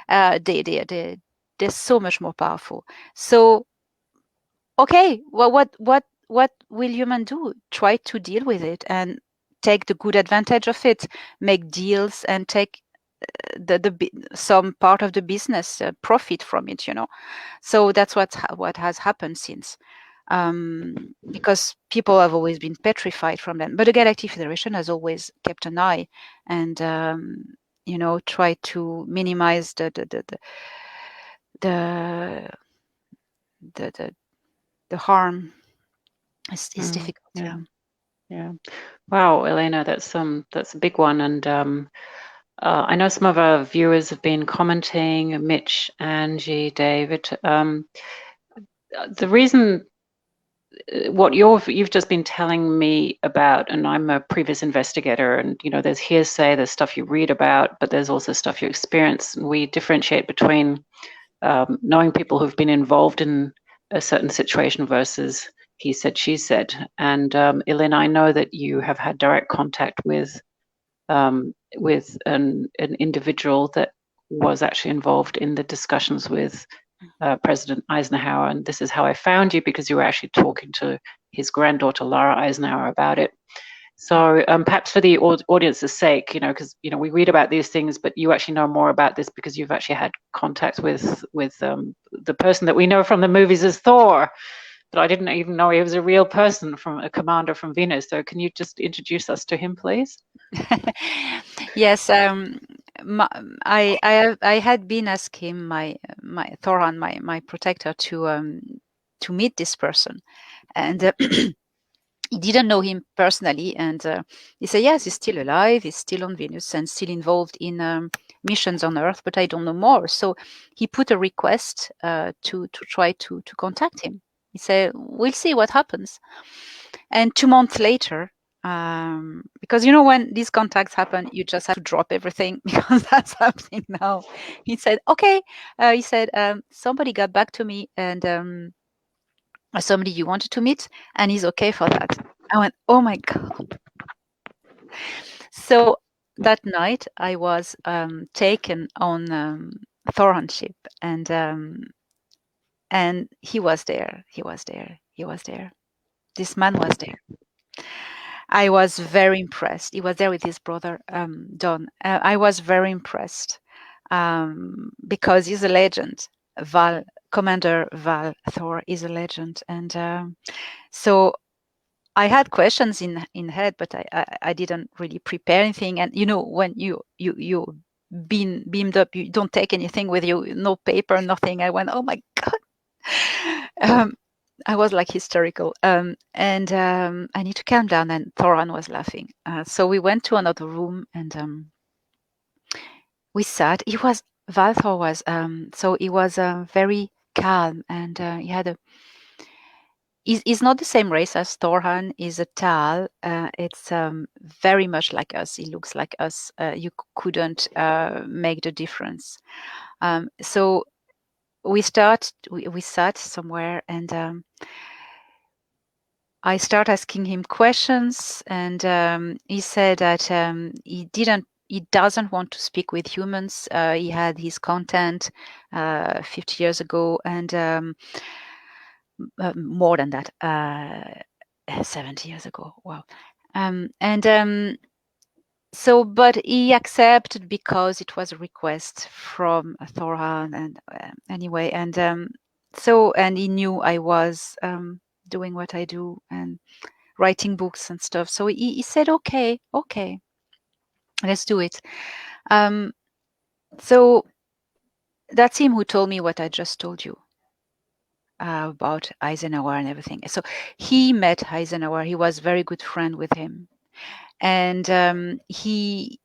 They're so much more powerful. So okay, well, what will human do? Try to deal with it and take the good advantage of it, make deals, and take some part of the business profit from it. So that's what has happened since, because people have always been petrified from them. But the Galactic Federation has always kept an eye and try to minimize the harm. It's difficult. Yeah. Wow, Elena, that's a big one, and I know some of our viewers have been commenting, Mitch, Angie, David. The reason what you've just been telling me about, and I'm a previous investigator, and there's hearsay, there's stuff you read about, but there's also stuff you experience. And we differentiate between knowing people who've been involved in a certain situation versus he said, she said. And Elena, I know that you have had direct contact with an individual that was actually involved in the discussions with President Eisenhower, and this is how I found you, because you were actually talking to his granddaughter Lara Eisenhower about it. So perhaps for the audience's sake, because we read about these things, but you actually know more about this because you've actually had contact with the person that we know from the movies as Thor. But I didn't even know he was a real person, from a commander from Venus. So can you just introduce us to him, please? Yes, I had been asking my Thoran, my protector, to meet this person, and he didn't know him personally, and he said, yes, he's still alive, he's still on Venus and still involved in missions on Earth, but I don't know more. So he put a request to try to contact him. He said, we'll see what happens. And 2 months later, because when these contacts happen, you just have to drop everything, because that's happening now. He said, okay. He said, somebody got back to me, and somebody you wanted to meet, and he's okay for that. I went, oh my God. So that night I was taken on Thoran ship, and he was there. This man was there. I was very impressed. He was there with his brother, Don. I was very impressed because he's a legend. Commander Val Thor is a legend. And so I had questions in head, but I didn't really prepare anything. And when you been beamed up, you don't take anything with you, no paper, nothing. I went, oh my God. I was like hysterical, and I need to calm down. And Thoran was laughing. So we went to another room, and we sat. Valthor was so he was very calm, and he had he's not the same race as Thoran. He's a Tal. It's very much like us. He looks like us. You couldn't make the difference. So we sat somewhere, and I start asking him questions, and he said that he doesn't want to speak with humans. He had his content 50 years ago, and more than that, 70 years ago. Wow. So, but he accepted because it was a request from Thoran, and anyway, and he knew I was doing what I do and writing books and stuff. So he said, okay, let's do it. So that's him who told me what I just told you about Eisenhower and everything. So he met Eisenhower. He was very good friend with him, and he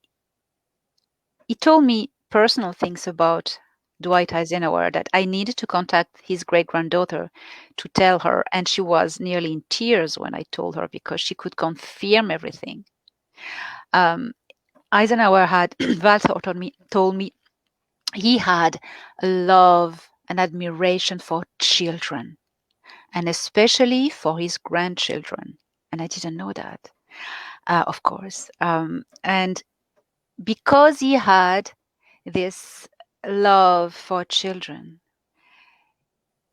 told me personal things about Dwight Eisenhower that I needed to contact his great-granddaughter to tell her, and she was nearly in tears when I told her, because she could confirm everything. Eisenhower had, Walter told me he had a love an admiration for children, and especially for his grandchildren. And I didn't know that, of course. And because he had this love for children,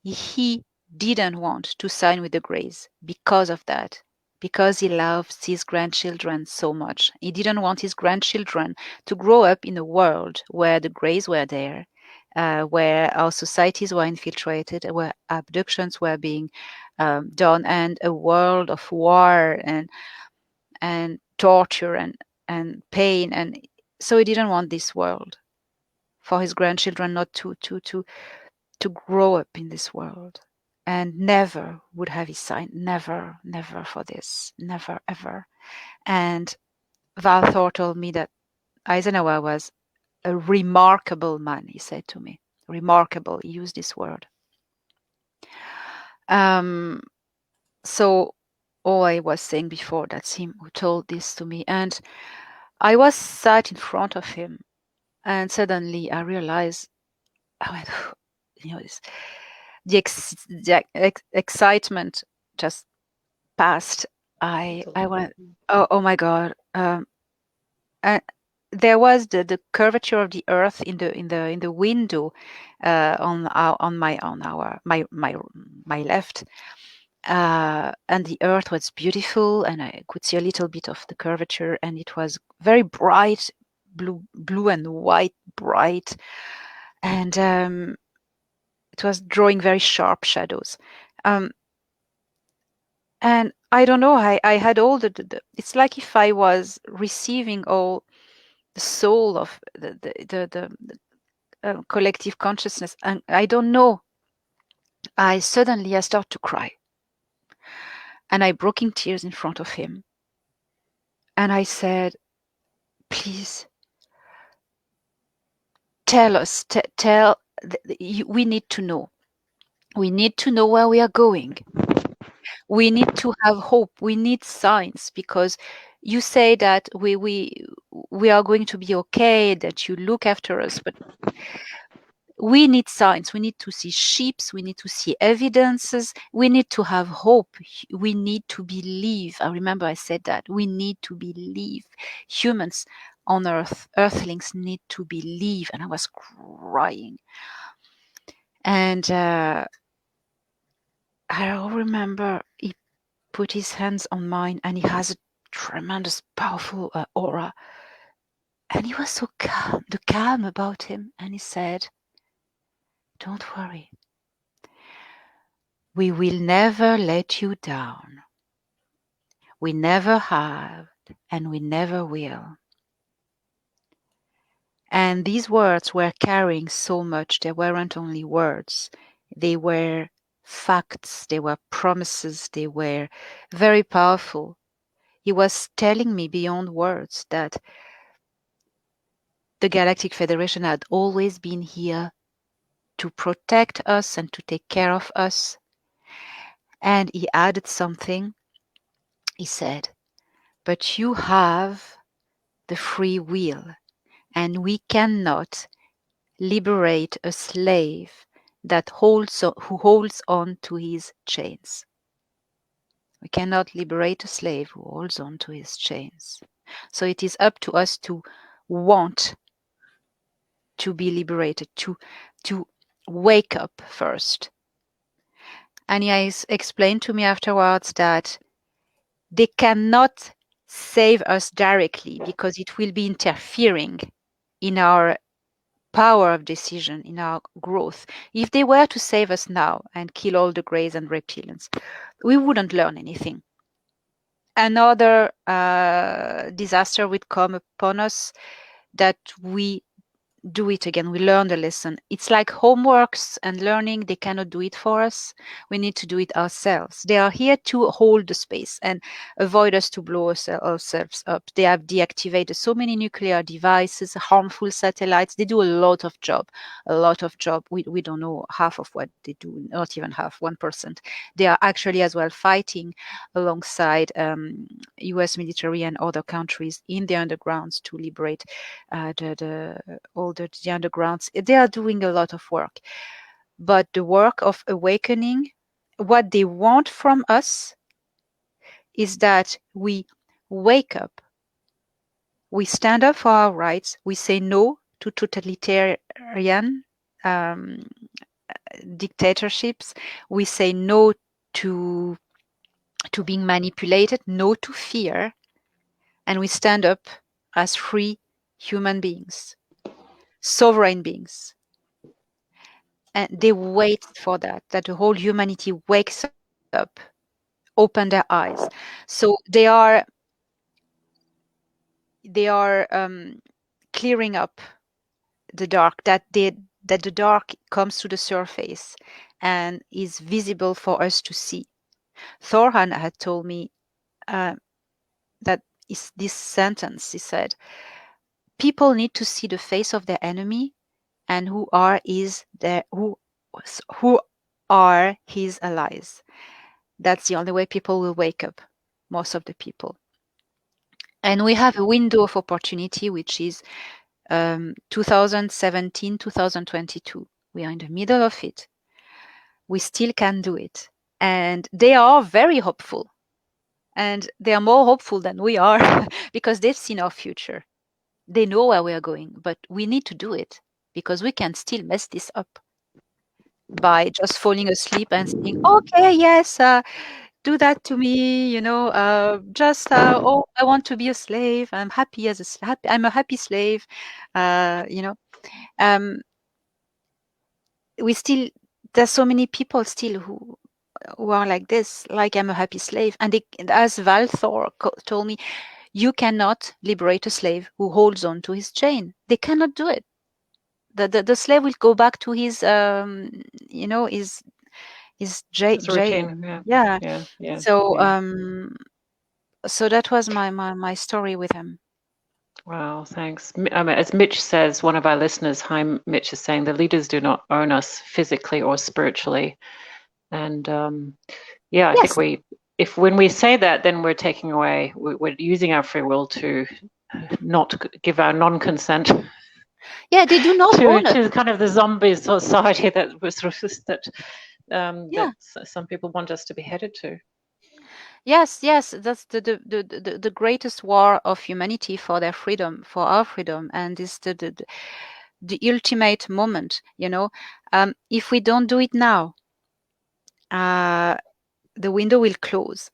he didn't want to sign with the Greys because of that, because he loves his grandchildren so much. He didn't want his grandchildren to grow up in a world where the Greys were there, where our societies were infiltrated, where abductions were being done, and a world of war and torture and pain. And so he didn't want this world for his grandchildren not to grow up in this world, and never would have he signed, never for this, never ever. And Valthor told me that Eisenhower was a remarkable man, he said to me. Remarkable, he used this word. So all I was saying before, that's him who told this to me. And I was sat in front of him, and suddenly I realized, I went, the excitement just passed. I went, oh my God. And there was the curvature of the earth in the window on my left, and the earth was beautiful, and I could see a little bit of the curvature, and it was very bright, blue and white, bright, and it was drawing very sharp shadows. And I don't know, I had all the it's like if I was receiving all the soul of the collective consciousness, and I don't know, I start to cry, and I broke in tears in front of him, and I said, please tell us, we need to know, where we are going. We need to have hope. We need signs, because you say that we are going to be okay, that you look after us, but we need signs. We need to see sheeps. We need to see evidences. We need to have hope. We need to believe. I remember I said that. We need to believe. Humans on Earth, Earthlings, need to believe. And I was crying. And I remember he put his hands on mine, and he has a tremendous, powerful aura. And he was so calm, the calm about him. And he said, don't worry. We will never let you down. We never have, and we never will. And these words were carrying so much. They weren't only words. They were facts. They were promises. They were very powerful. He was telling me beyond words that the Galactic Federation had always been here to protect us and to take care of us. And he added something. He said, but you have the free will, and we cannot liberate a slave who holds on to his chains. We cannot liberate a slave who holds on to his chains. So it is up to us to want to be liberated, to wake up first. And he explained to me afterwards that they cannot save us directly, because it will be interfering in our power of decision, in our growth. If they were to save us now and kill all the Greys and reptilians, we wouldn't learn anything. Another disaster would come upon us, that we do it again. We learn the lesson. It's like homeworks and learning. They cannot do it for us. We need to do it ourselves. They are here to hold the space and avoid us to blow ourselves up. They have deactivated so many nuclear devices, harmful satellites. They do a lot of job. We don't know half of what they do, not even half, 1%. They are actually as well fighting alongside US military and other countries in the undergrounds to liberate all the undergrounds. They are doing a lot of work. but the work of awakening, what they want from us is that we wake up, we stand up for our rights, we say no to totalitarian dictatorships, we say no to being manipulated, no to fear, and we stand up as free human beings, sovereign beings. And they wait for that the whole humanity wakes up, open their eyes. So they are clearing up the dark, that the dark comes to the surface and is visible for us to see. Thorhan had told me that is this sentence. He said, people need to see the face of their enemy and who are his allies. That's the only way people will wake up, most of the people. And we have a window of opportunity, which is 2017, 2022. We are in the middle of it. We still can do it. And they are very hopeful. And they are more hopeful than we are because they've seen our future. They know where we are going, but we need to do it because we can still mess this up by just falling asleep and saying, okay, yes, do that to me, oh, I want to be a slave. I'm happy I'm a happy slave, there's so many people still who are like this, like I'm a happy slave. And as Val Thor told me, you cannot liberate a slave who holds on to his chain. They cannot do it. The slave will go back to his his routine. Yeah. So yeah. so that was my story with him. Wow, thanks. As Mitch says, one of our listeners, hi, Mitch, is saying the leaders do not own us physically or spiritually. And I think when we say that, then we're taking away, we're using our free will to not give our non-consent. Yeah, they do not own us. To kind of the zombie society that some people want us to be headed to. Yes, that's the greatest war of humanity for their freedom, for our freedom, and is the ultimate moment. If we don't do it now, the window will close,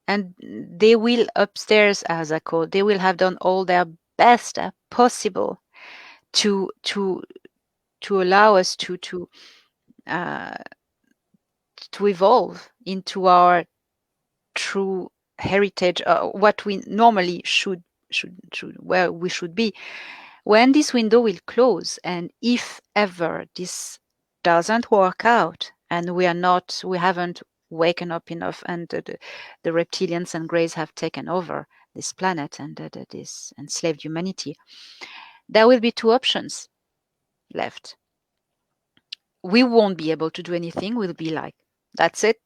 and they will upstairs, as I call, they will have done all their best possible to allow us to evolve into our true heritage, what we normally should where we should be. When this window will close, and if ever this doesn't work out and we haven't waken up enough, and the reptilians and greys have taken over this planet and this enslaved humanity, there will be two options left. We won't be able to do anything. We'll be like, that's it.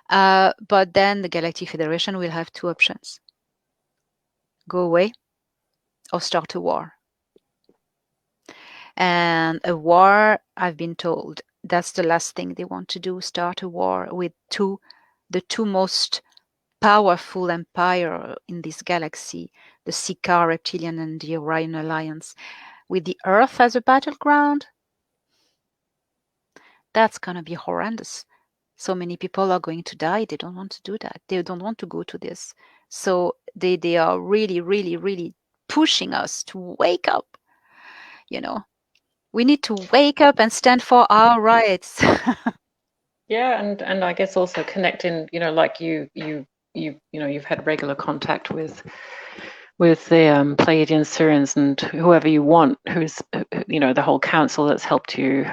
But then the Galactic Federation will have two options: go away or start a war. And a war, I've been told, that's the last thing they want to do, start a war with the two most powerful empire in this galaxy, the Sikaar Reptilian and the Orion Alliance, with the Earth as a battleground. That's going to be horrendous. So many people are going to die. They don't want to do that. They don't want to go to this. So they are really, really, really pushing us to wake up. We need to wake up and stand for our rights. Yeah, and I guess also connecting, like you've had regular contact with the Pleiadian Syrians and whoever you want, who's the whole council that's helped you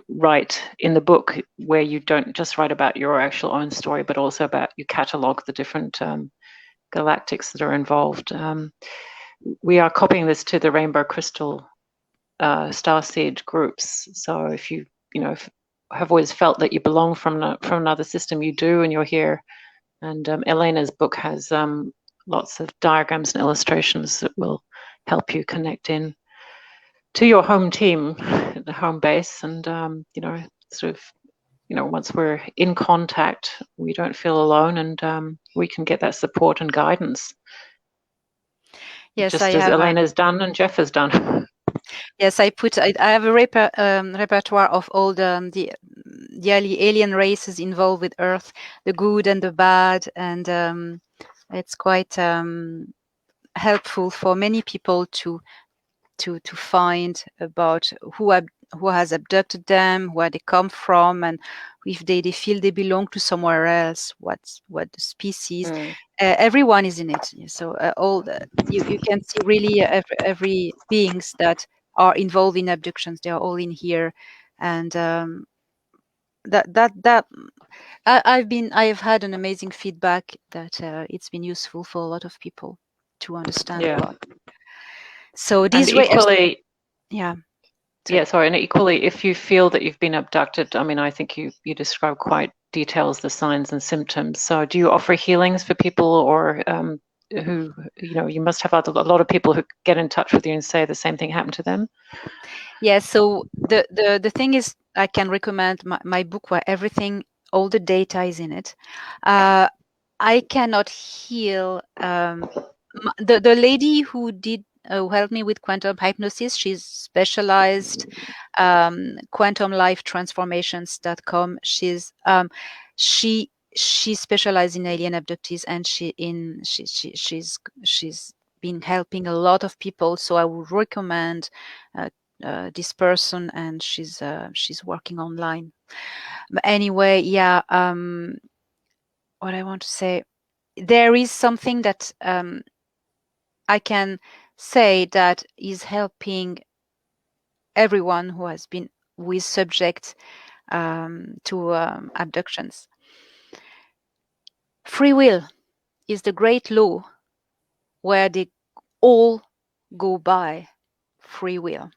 write in the book, where you don't just write about your actual own story, but also about, you catalog the different galactics that are involved. We are copying this to the Rainbow Crystal starseed groups. So if you have always felt that you belong from another system, you do, and you're here. And Elena's book has lots of diagrams and illustrations that will help you connect in to your home team, the home base, and sort of, once we're in contact, we don't feel alone, and we can get that support and guidance. Yes, just I as have Elena's done and Jeff has done. Yes, I have a repertoire of all the early alien races involved with Earth, the good and the bad, and it's quite helpful for many people to find about who has abducted them, where they come from, and if they feel they belong to somewhere else, what the species. Everyone is in it. So you can see really every beings that are involved in abductions. They are all in here, and I've had an amazing feedback that it's been useful for a lot of people to understand about. So these equally, yeah. Yeah, sorry. And equally, if you feel that you've been abducted, I mean, I think you describe quite details the signs and symptoms. So do you offer healings for people, or who, you must have a lot of people who get in touch with you and say the same thing happened to them? Yeah, so the thing is, I can recommend my book where all the data is in it. I cannot heal the lady who helped me with quantum hypnosis. She's specialized quantumlifetransformations.com. She specialized in alien abductees, and she's been helping a lot of people. So I would recommend this person, and she's working online. But anyway, yeah. What I want to say, there is something that I can say that is helping everyone who has been subject to abductions. Free will is the great law where they all go by free will.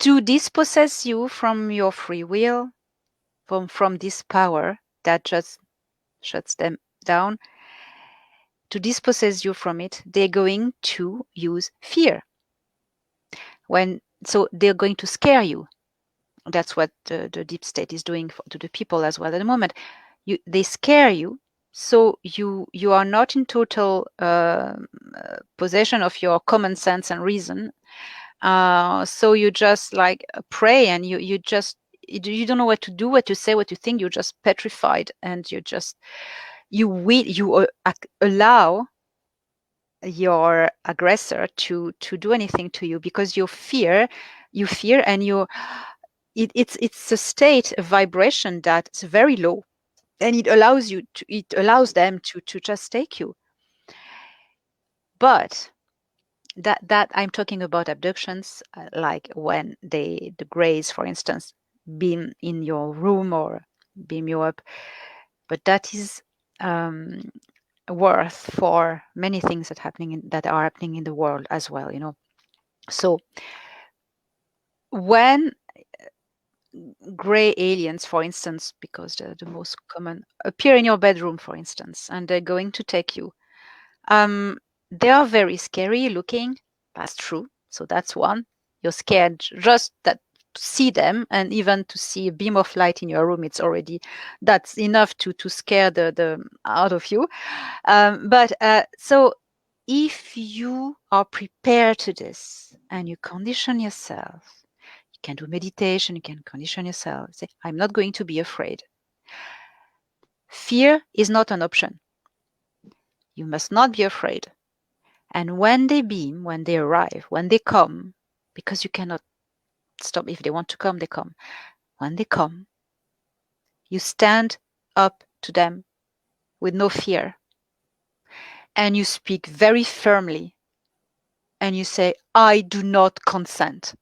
To dispossess you from your free will, from this power that just shuts them down, to dispossess you from it, they're going to use fear. So they're going to scare you. That's what the deep state is doing to the people as well at the moment. They scare you, so you are not in total possession of your common sense and reason. So you just like pray, and you don't know what to do, what to say, what to think. You're just petrified, and you allow your aggressor to do anything to you because you fear, and it's a state, a vibration that's very low, and it allows them to just take you. But that I'm talking about abductions, like when the Greys, for instance, beam in your room or beam you up. But that is worth for many things that are happening in the world as well. So when gray aliens, for instance, because they're the most common, appear in your bedroom, for instance, and they're going to take you, they are very scary looking. That's true. So that's one. You're scared just to see them, and even to see a beam of light in your room, that's enough to scare the out of you. So if you are prepared to this and you condition yourself, you can do meditation, you can condition yourself, say, I'm not going to be afraid. Fear is not an option. You must not be afraid. And when they beam, when they arrive, when they come, because you cannot stop, if they want to come, they come. When they come, you stand up to them with no fear, and you speak very firmly, and you say, I do not consent.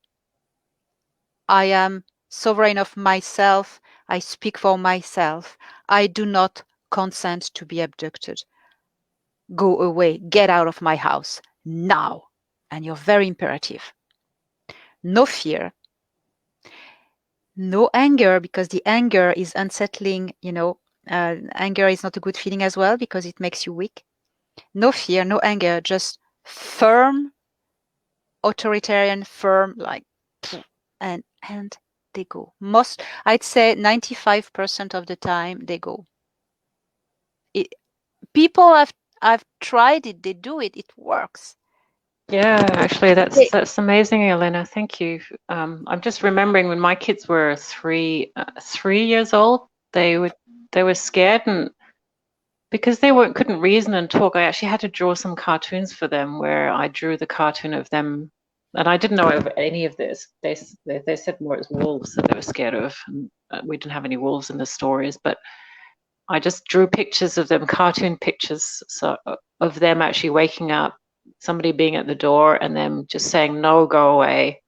I am sovereign of myself. I speak for myself. I do not consent to be abducted. Go away. Get out of my house now. And you're very imperative. No fear. No anger, because the anger is unsettling. Anger is not a good feeling as well, because it makes you weak. No fear, no anger, just firm, authoritarian, firm, like, and and they go. I'd say 95% of the time they go. People have tried it, they do it, it works. Yeah, actually, that's amazing, Elena. Thank you. I'm just remembering when my kids were 3 years old, they were scared, and because they couldn't reason and talk, I actually had to draw some cartoons for them where I drew the cartoon of them, and I didn't know of any of this. They said more it was wolves that they were scared of, and we didn't have any wolves in the stories, but I just drew pictures of them, cartoon pictures, so of them actually waking up, somebody being at the door, and them just saying, "No, go away."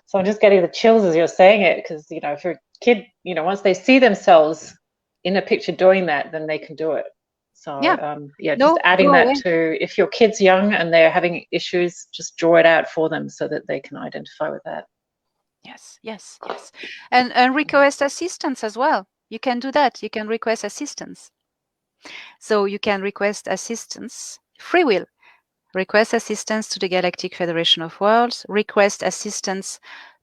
So I'm just getting the chills as you're saying it, because if your kid, once they see themselves in a picture doing that, then they can do it. So just adding that to, if your kid's young and they're having issues, just draw it out for them so that they can identify with that. Yes. And request assistance as well. You can do that. You can request assistance. So you can request assistance, free will. Request assistance to the Galactic Federation of Worlds. Request assistance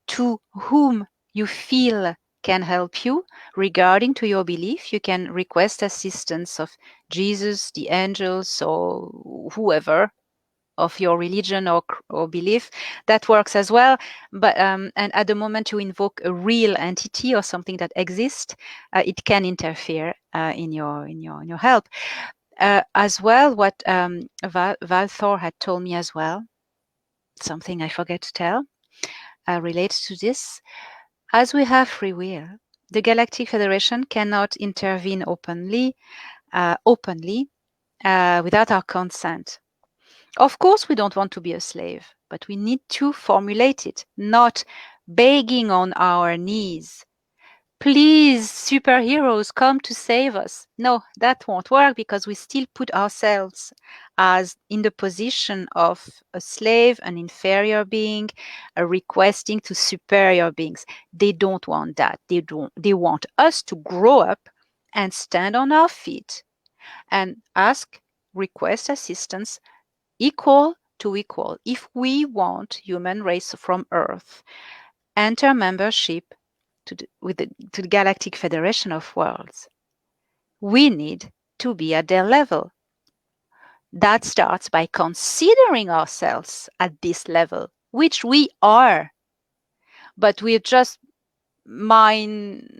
to whom you feel can help you regarding to your belief. You can request assistance of Jesus, the angels, or whoever of your religion or belief. That works as well. But and at the moment you invoke a real entity or something that exists, it can interfere in your help. As well, what Valthor had told me as well, something I forget to tell, relates to this. As we have free will, the Galactic Federation cannot intervene openly without our consent. Of course, we don't want to be a slave, but we need to formulate it, not begging on our knees. Please, superheroes, come to save us. No, that won't work because we still put ourselves as in the position of a slave, an inferior being, requesting to superior beings. They don't want that. They want us to grow up and stand on our feet and request assistance equal to equal. If we want human race from Earth enter membership to the Galactic Federation of Worlds, we need to be at their level. That starts by considering ourselves at this level, which we are. But we're just brainwashed,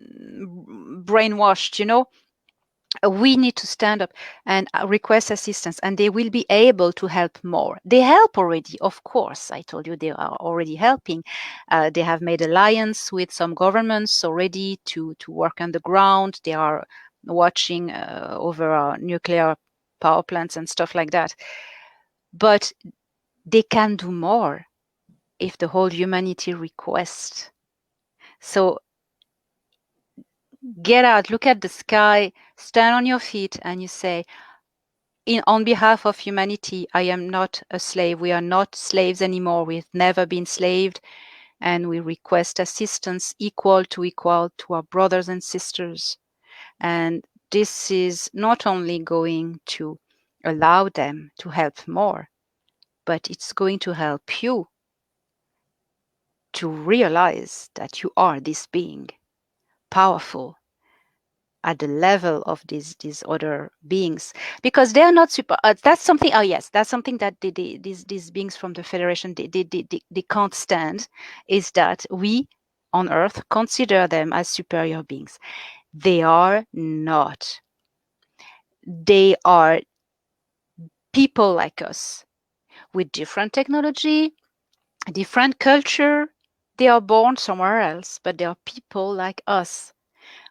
We need to stand up and request assistance, and they will be able to help more. They help already, of course. I told you they are already helping. They have made alliance with some governments already to work on the ground. They are watching over our nuclear power plants and stuff like that. But they can do more if the whole humanity requests. So get out, look at the sky, stand on your feet, and you say, on behalf of humanity, I am not a slave. We are not slaves anymore. We've never been enslaved. And we request assistance equal to our brothers and sisters. And this is not only going to allow them to help more, but it's going to help you to realize that you are this being, powerful, at the level of these other beings, because they are not super. That's something. Oh yes, that's something that these beings from the Federation they can't stand. Is that we on Earth consider them as superior beings? They are not. They are people like us with different technology, different culture. They are born somewhere else, but they are people like us.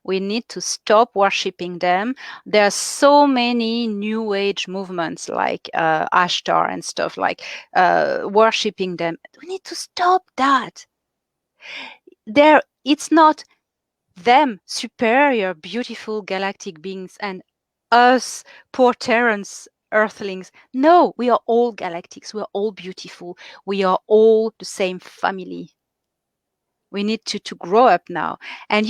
We need to stop worshipping them. There are so many new age movements like Ashtar and stuff like worshipping them. We need to stop that. It's not them, superior, beautiful galactic beings, and us, poor Terrans, earthlings. No, we are all galactics. We are all beautiful. We are all the same family. We need to grow up now. And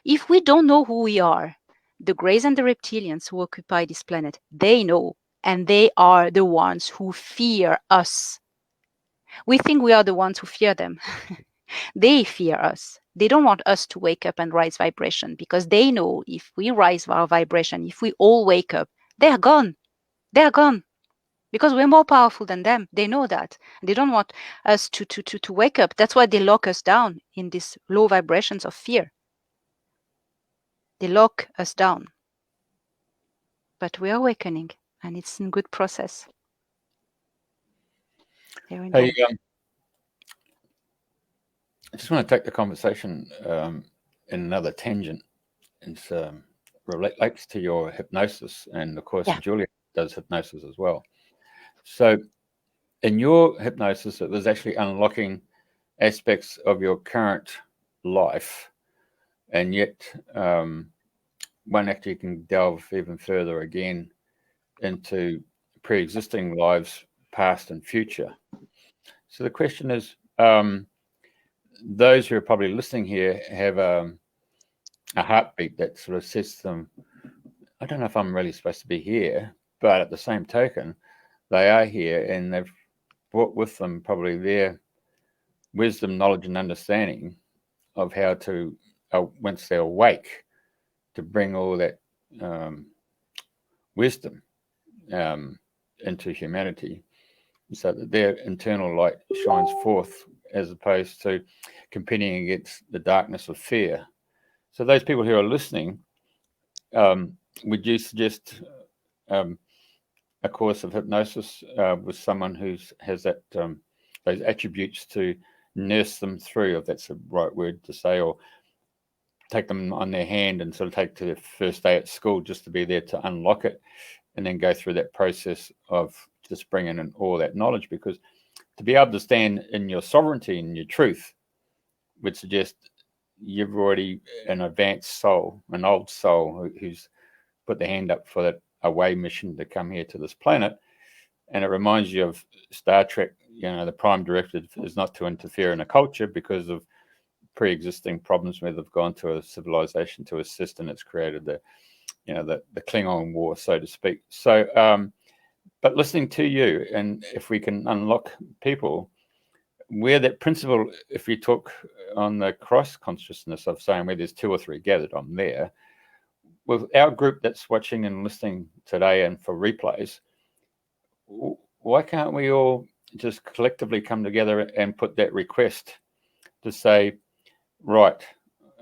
if we don't know who we are, the Greys and the reptilians who occupy this planet, they know. And they are the ones who fear us. We think we are the ones who fear them. They fear us. They don't want us to wake up and rise vibration, because they know if we rise our vibration, if we all wake up, they're gone. They're gone. Because we're more powerful than them. They know that. They don't want us to wake up. That's why they lock us down in these low vibrations of fear. They lock us down. But we're awakening, and it's in good process. Very Hey, nice. I just want to take the conversation in another tangent. It relates to your hypnosis, and of course, Julia does hypnosis as well. So, in your hypnosis, it was actually unlocking aspects of your current life, and yet one actually can delve even further again into pre-existing lives, past and future. So the question is, those who are probably listening here have a heartbeat that sort of says to them, I don't know if I'm really supposed to be here, but at the same token, they are here, and they've brought with them probably their wisdom, knowledge, and understanding of how to, once they're awake, to bring all that wisdom into humanity, so that their internal light shines forth, as opposed to competing against the darkness of fear. So those people who are listening, would you suggest a course of hypnosis with someone who has that those attributes to nurse them through, if that's the right word to say, or take them on their hand and sort of take to their first day at school, just to be there to unlock it, and then go through that process of just bringing in all that knowledge? Because to be able to stand in your sovereignty and your truth would suggest you've already an advanced soul, an old soul who's put their hand up for that away mission to come here to this planet. And it reminds you of Star Trek. You know, the prime directive is not to interfere in a culture because of pre-existing problems where they've gone to a civilization to assist, and it's created the Klingon War, so to speak. So, but listening to you, and if we can unlock people where that principle, if we talk on the cross consciousness of saying where there's two or three gathered, I'm there. With our group that's watching and listening today and for replays, why can't we all just collectively come together and put that request to say, right,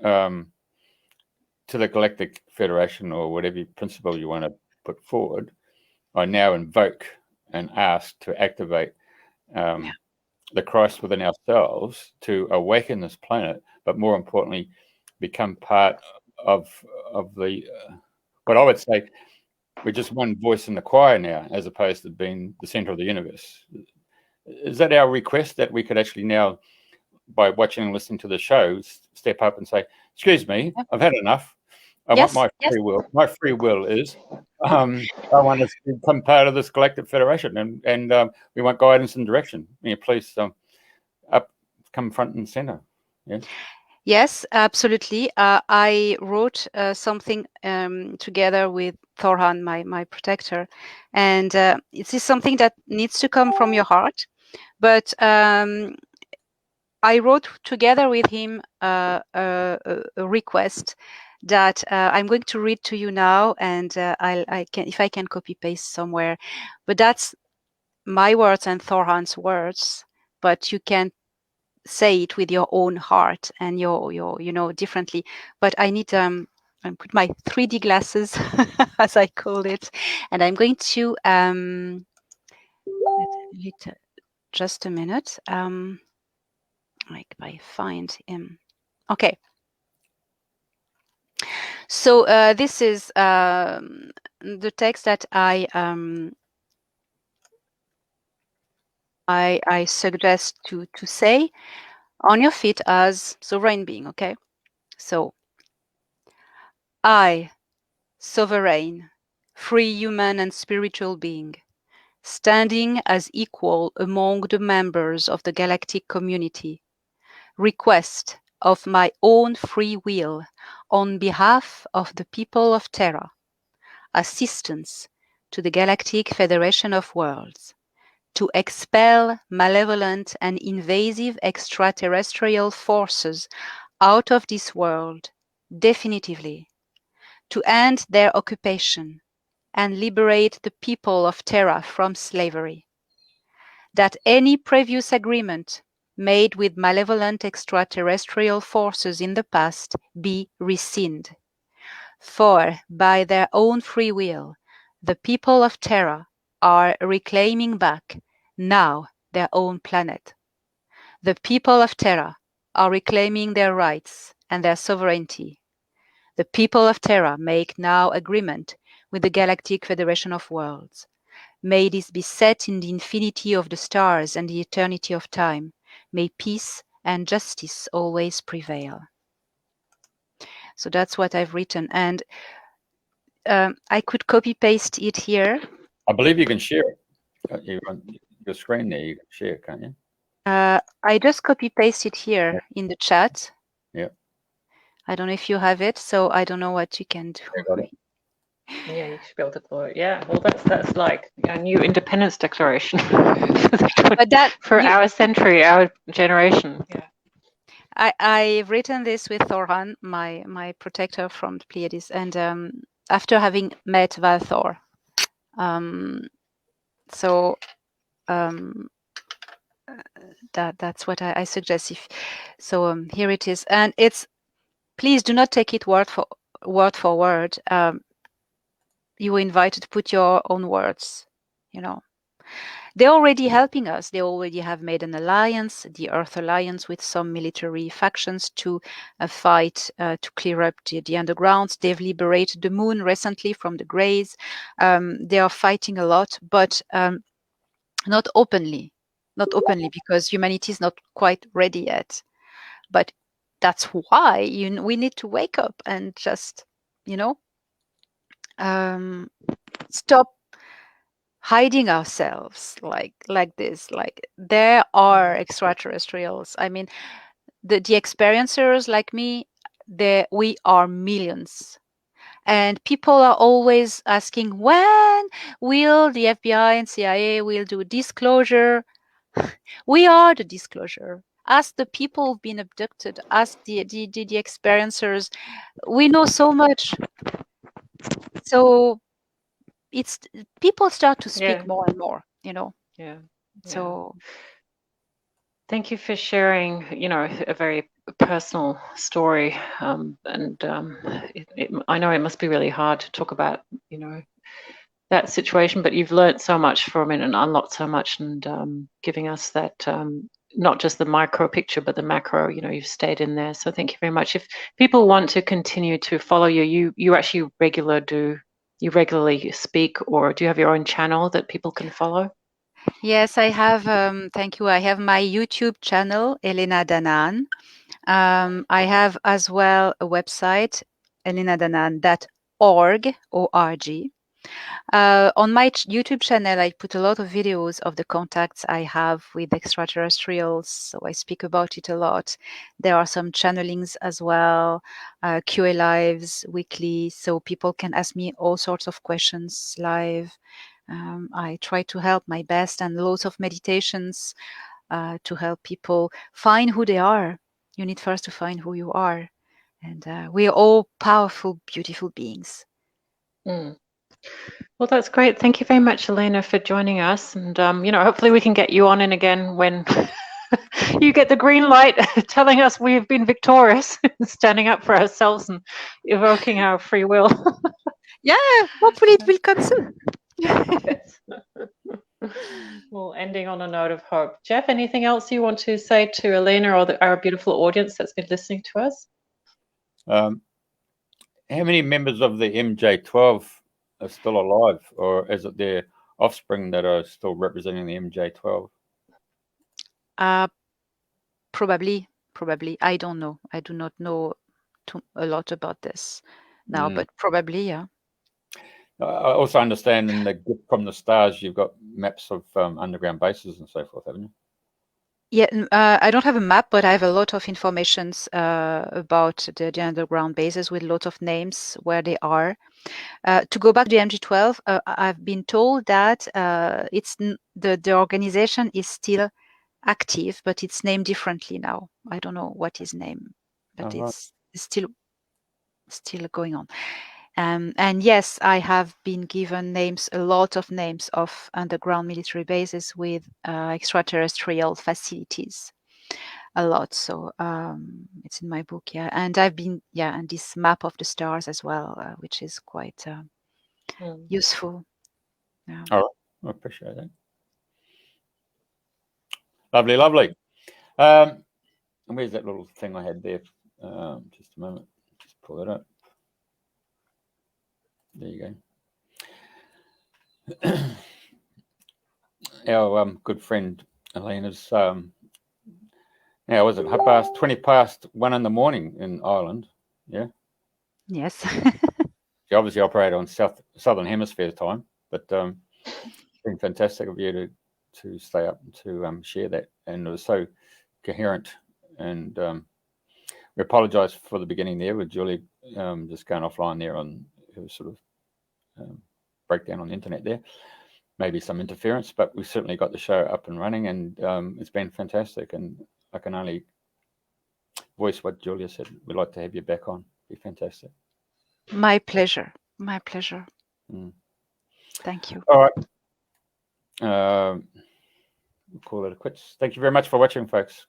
to the Galactic Federation, or whatever principle you want to put forward, I now invoke and ask to activate the Christ within ourselves to awaken this planet, but more importantly, become part of the what I would say, we're just one voice in the choir now, as opposed to being the center of the universe. Is that our request, that we could actually now, by watching and listening to the show, step up and say, excuse me, I've had enough. I want my free will. My free will is I want to become part of this Galactic Federation, and we want guidance and direction. Please come front and center. Yes. Yes, absolutely. I wrote something together with Thorhan, my protector, and it is something that needs to come from your heart. But I wrote together with him a request that I'm going to read to you now, and I can, if I can, copy paste somewhere. But that's my words and Thorhan's words. But you can say it with your own heart and your differently. But I need I put my 3D glasses, as I call it, and I'm going to just a minute. Like I find him. Okay. So this is the text that I suggest to say on your feet as sovereign being. Okay. So I, sovereign, free human and spiritual being, standing as equal among the members of the galactic community, request of my own free will on behalf of the people of Terra, assistance to the Galactic Federation of Worlds, to expel malevolent and invasive extraterrestrial forces out of this world definitively, to end their occupation and liberate the people of Terra from slavery. That any previous agreement made with malevolent extraterrestrial forces in the past be rescinded. For by their own free will, the people of Terra are reclaiming back now their own planet. The people of Terra are reclaiming their rights and their sovereignty. The people of Terra make now agreement with the Galactic Federation of Worlds. May this be set in the infinity of the stars and the eternity of time. May peace and justice always prevail. So that's what I've written. And I could copy paste it here. I believe you can share it. You're on your screen there. You can share, can't you? I just copy paste it here in the chat. Yeah. I don't know if you have it, so I don't know what you can do. Yeah, you should be able to follow it. Yeah, well, that's like a new independence declaration But that for our century, our generation. Yeah. I've written this with Thorhan, my protector from the Pleiades, and after having met Valthor. That's what I suggest. Here it is, and it's, please do not take it word for word. You were invited to put your own words. They're already helping us. They already have made an alliance, the Earth Alliance, with some military factions to fight to clear up the undergrounds. They've liberated the moon recently from the Greys. They are fighting a lot, but not openly. Not openly, because humanity is not quite ready yet. But that's why we need to wake up and just, stop hiding ourselves like this. Like, there are extraterrestrials. I mean, the experiencers like me, we are millions. And people are always asking, when will the FBI and CIA will do disclosure? We are the disclosure. Ask the people who've been abducted. Ask the experiencers. We know so much. So it's, people start to speak more and more, Yeah. So thank you for sharing, a very personal story. I know it must be really hard to talk about, that situation, but you've learned so much from it and unlocked so much, and giving us that, not just the micro picture, but the macro, you've stayed in there. So thank you very much. If people want to continue to follow you, you actually regularly speak, or do you have your own channel that people can follow? Yes, I have. Thank you. I have my YouTube channel, Elena Danaan. I have as well a website, elenadanaan.org, O-R-G. On my YouTube channel, I put a lot of videos of the contacts I have with extraterrestrials, so I speak about it a lot. There are some channelings as well, QA lives weekly, so people can ask me all sorts of questions live. I try to help my best, and lots of meditations to help people find who they are. You need first to find who you are. And we are all powerful, beautiful beings. Well, that's great. Thank you very much, Elena, for joining us. And, hopefully we can get you on in again when you get the green light telling us we've been victorious, standing up for ourselves and evoking our free will. Yeah, hopefully it will come soon. Yes. Well, ending on a note of hope. Jeff, anything else you want to say to Elena or our beautiful audience that's been listening to us? How many members of the MJ12 are still alive, or is it their offspring that are still representing the MJ12? Probably. I don't know. I do not know a lot about this now, but probably, yeah. I also understand in the Gift from the Stars, you've got maps of underground bases and so forth, haven't you? Yeah, I don't have a map, but I have a lot of information about the underground bases with a lot of names where they are. To go back to the MG12, I've been told that the organization is still active, but it's named differently now. I don't know what is named, but it's still going on. And yes, I have been given a lot of names of underground military bases with extraterrestrial facilities. A lot. So it's in my book, yeah. And I've been, and this map of the stars as well, which is quite useful. Yeah. All right, I appreciate that. Lovely. And where's that little thing I had there? Just a moment. Just pull it up. There you go. Our good friend Elena's now was it 20 past 1 in the morning in Ireland? Yeah. Yes. She obviously operated on southern hemisphere time, but it's been fantastic of you to stay up and to share that, and it was so coherent. And we apologise for the beginning there with Julie just going offline there on her sort of breakdown on the internet there. Maybe some interference, but we certainly got the show up and running, and it's been fantastic. And I can only voice what Julia said. We'd like to have you back on. It'd be fantastic. My pleasure. Thank you. All right. We'll call it a quits. Thank you very much for watching, folks.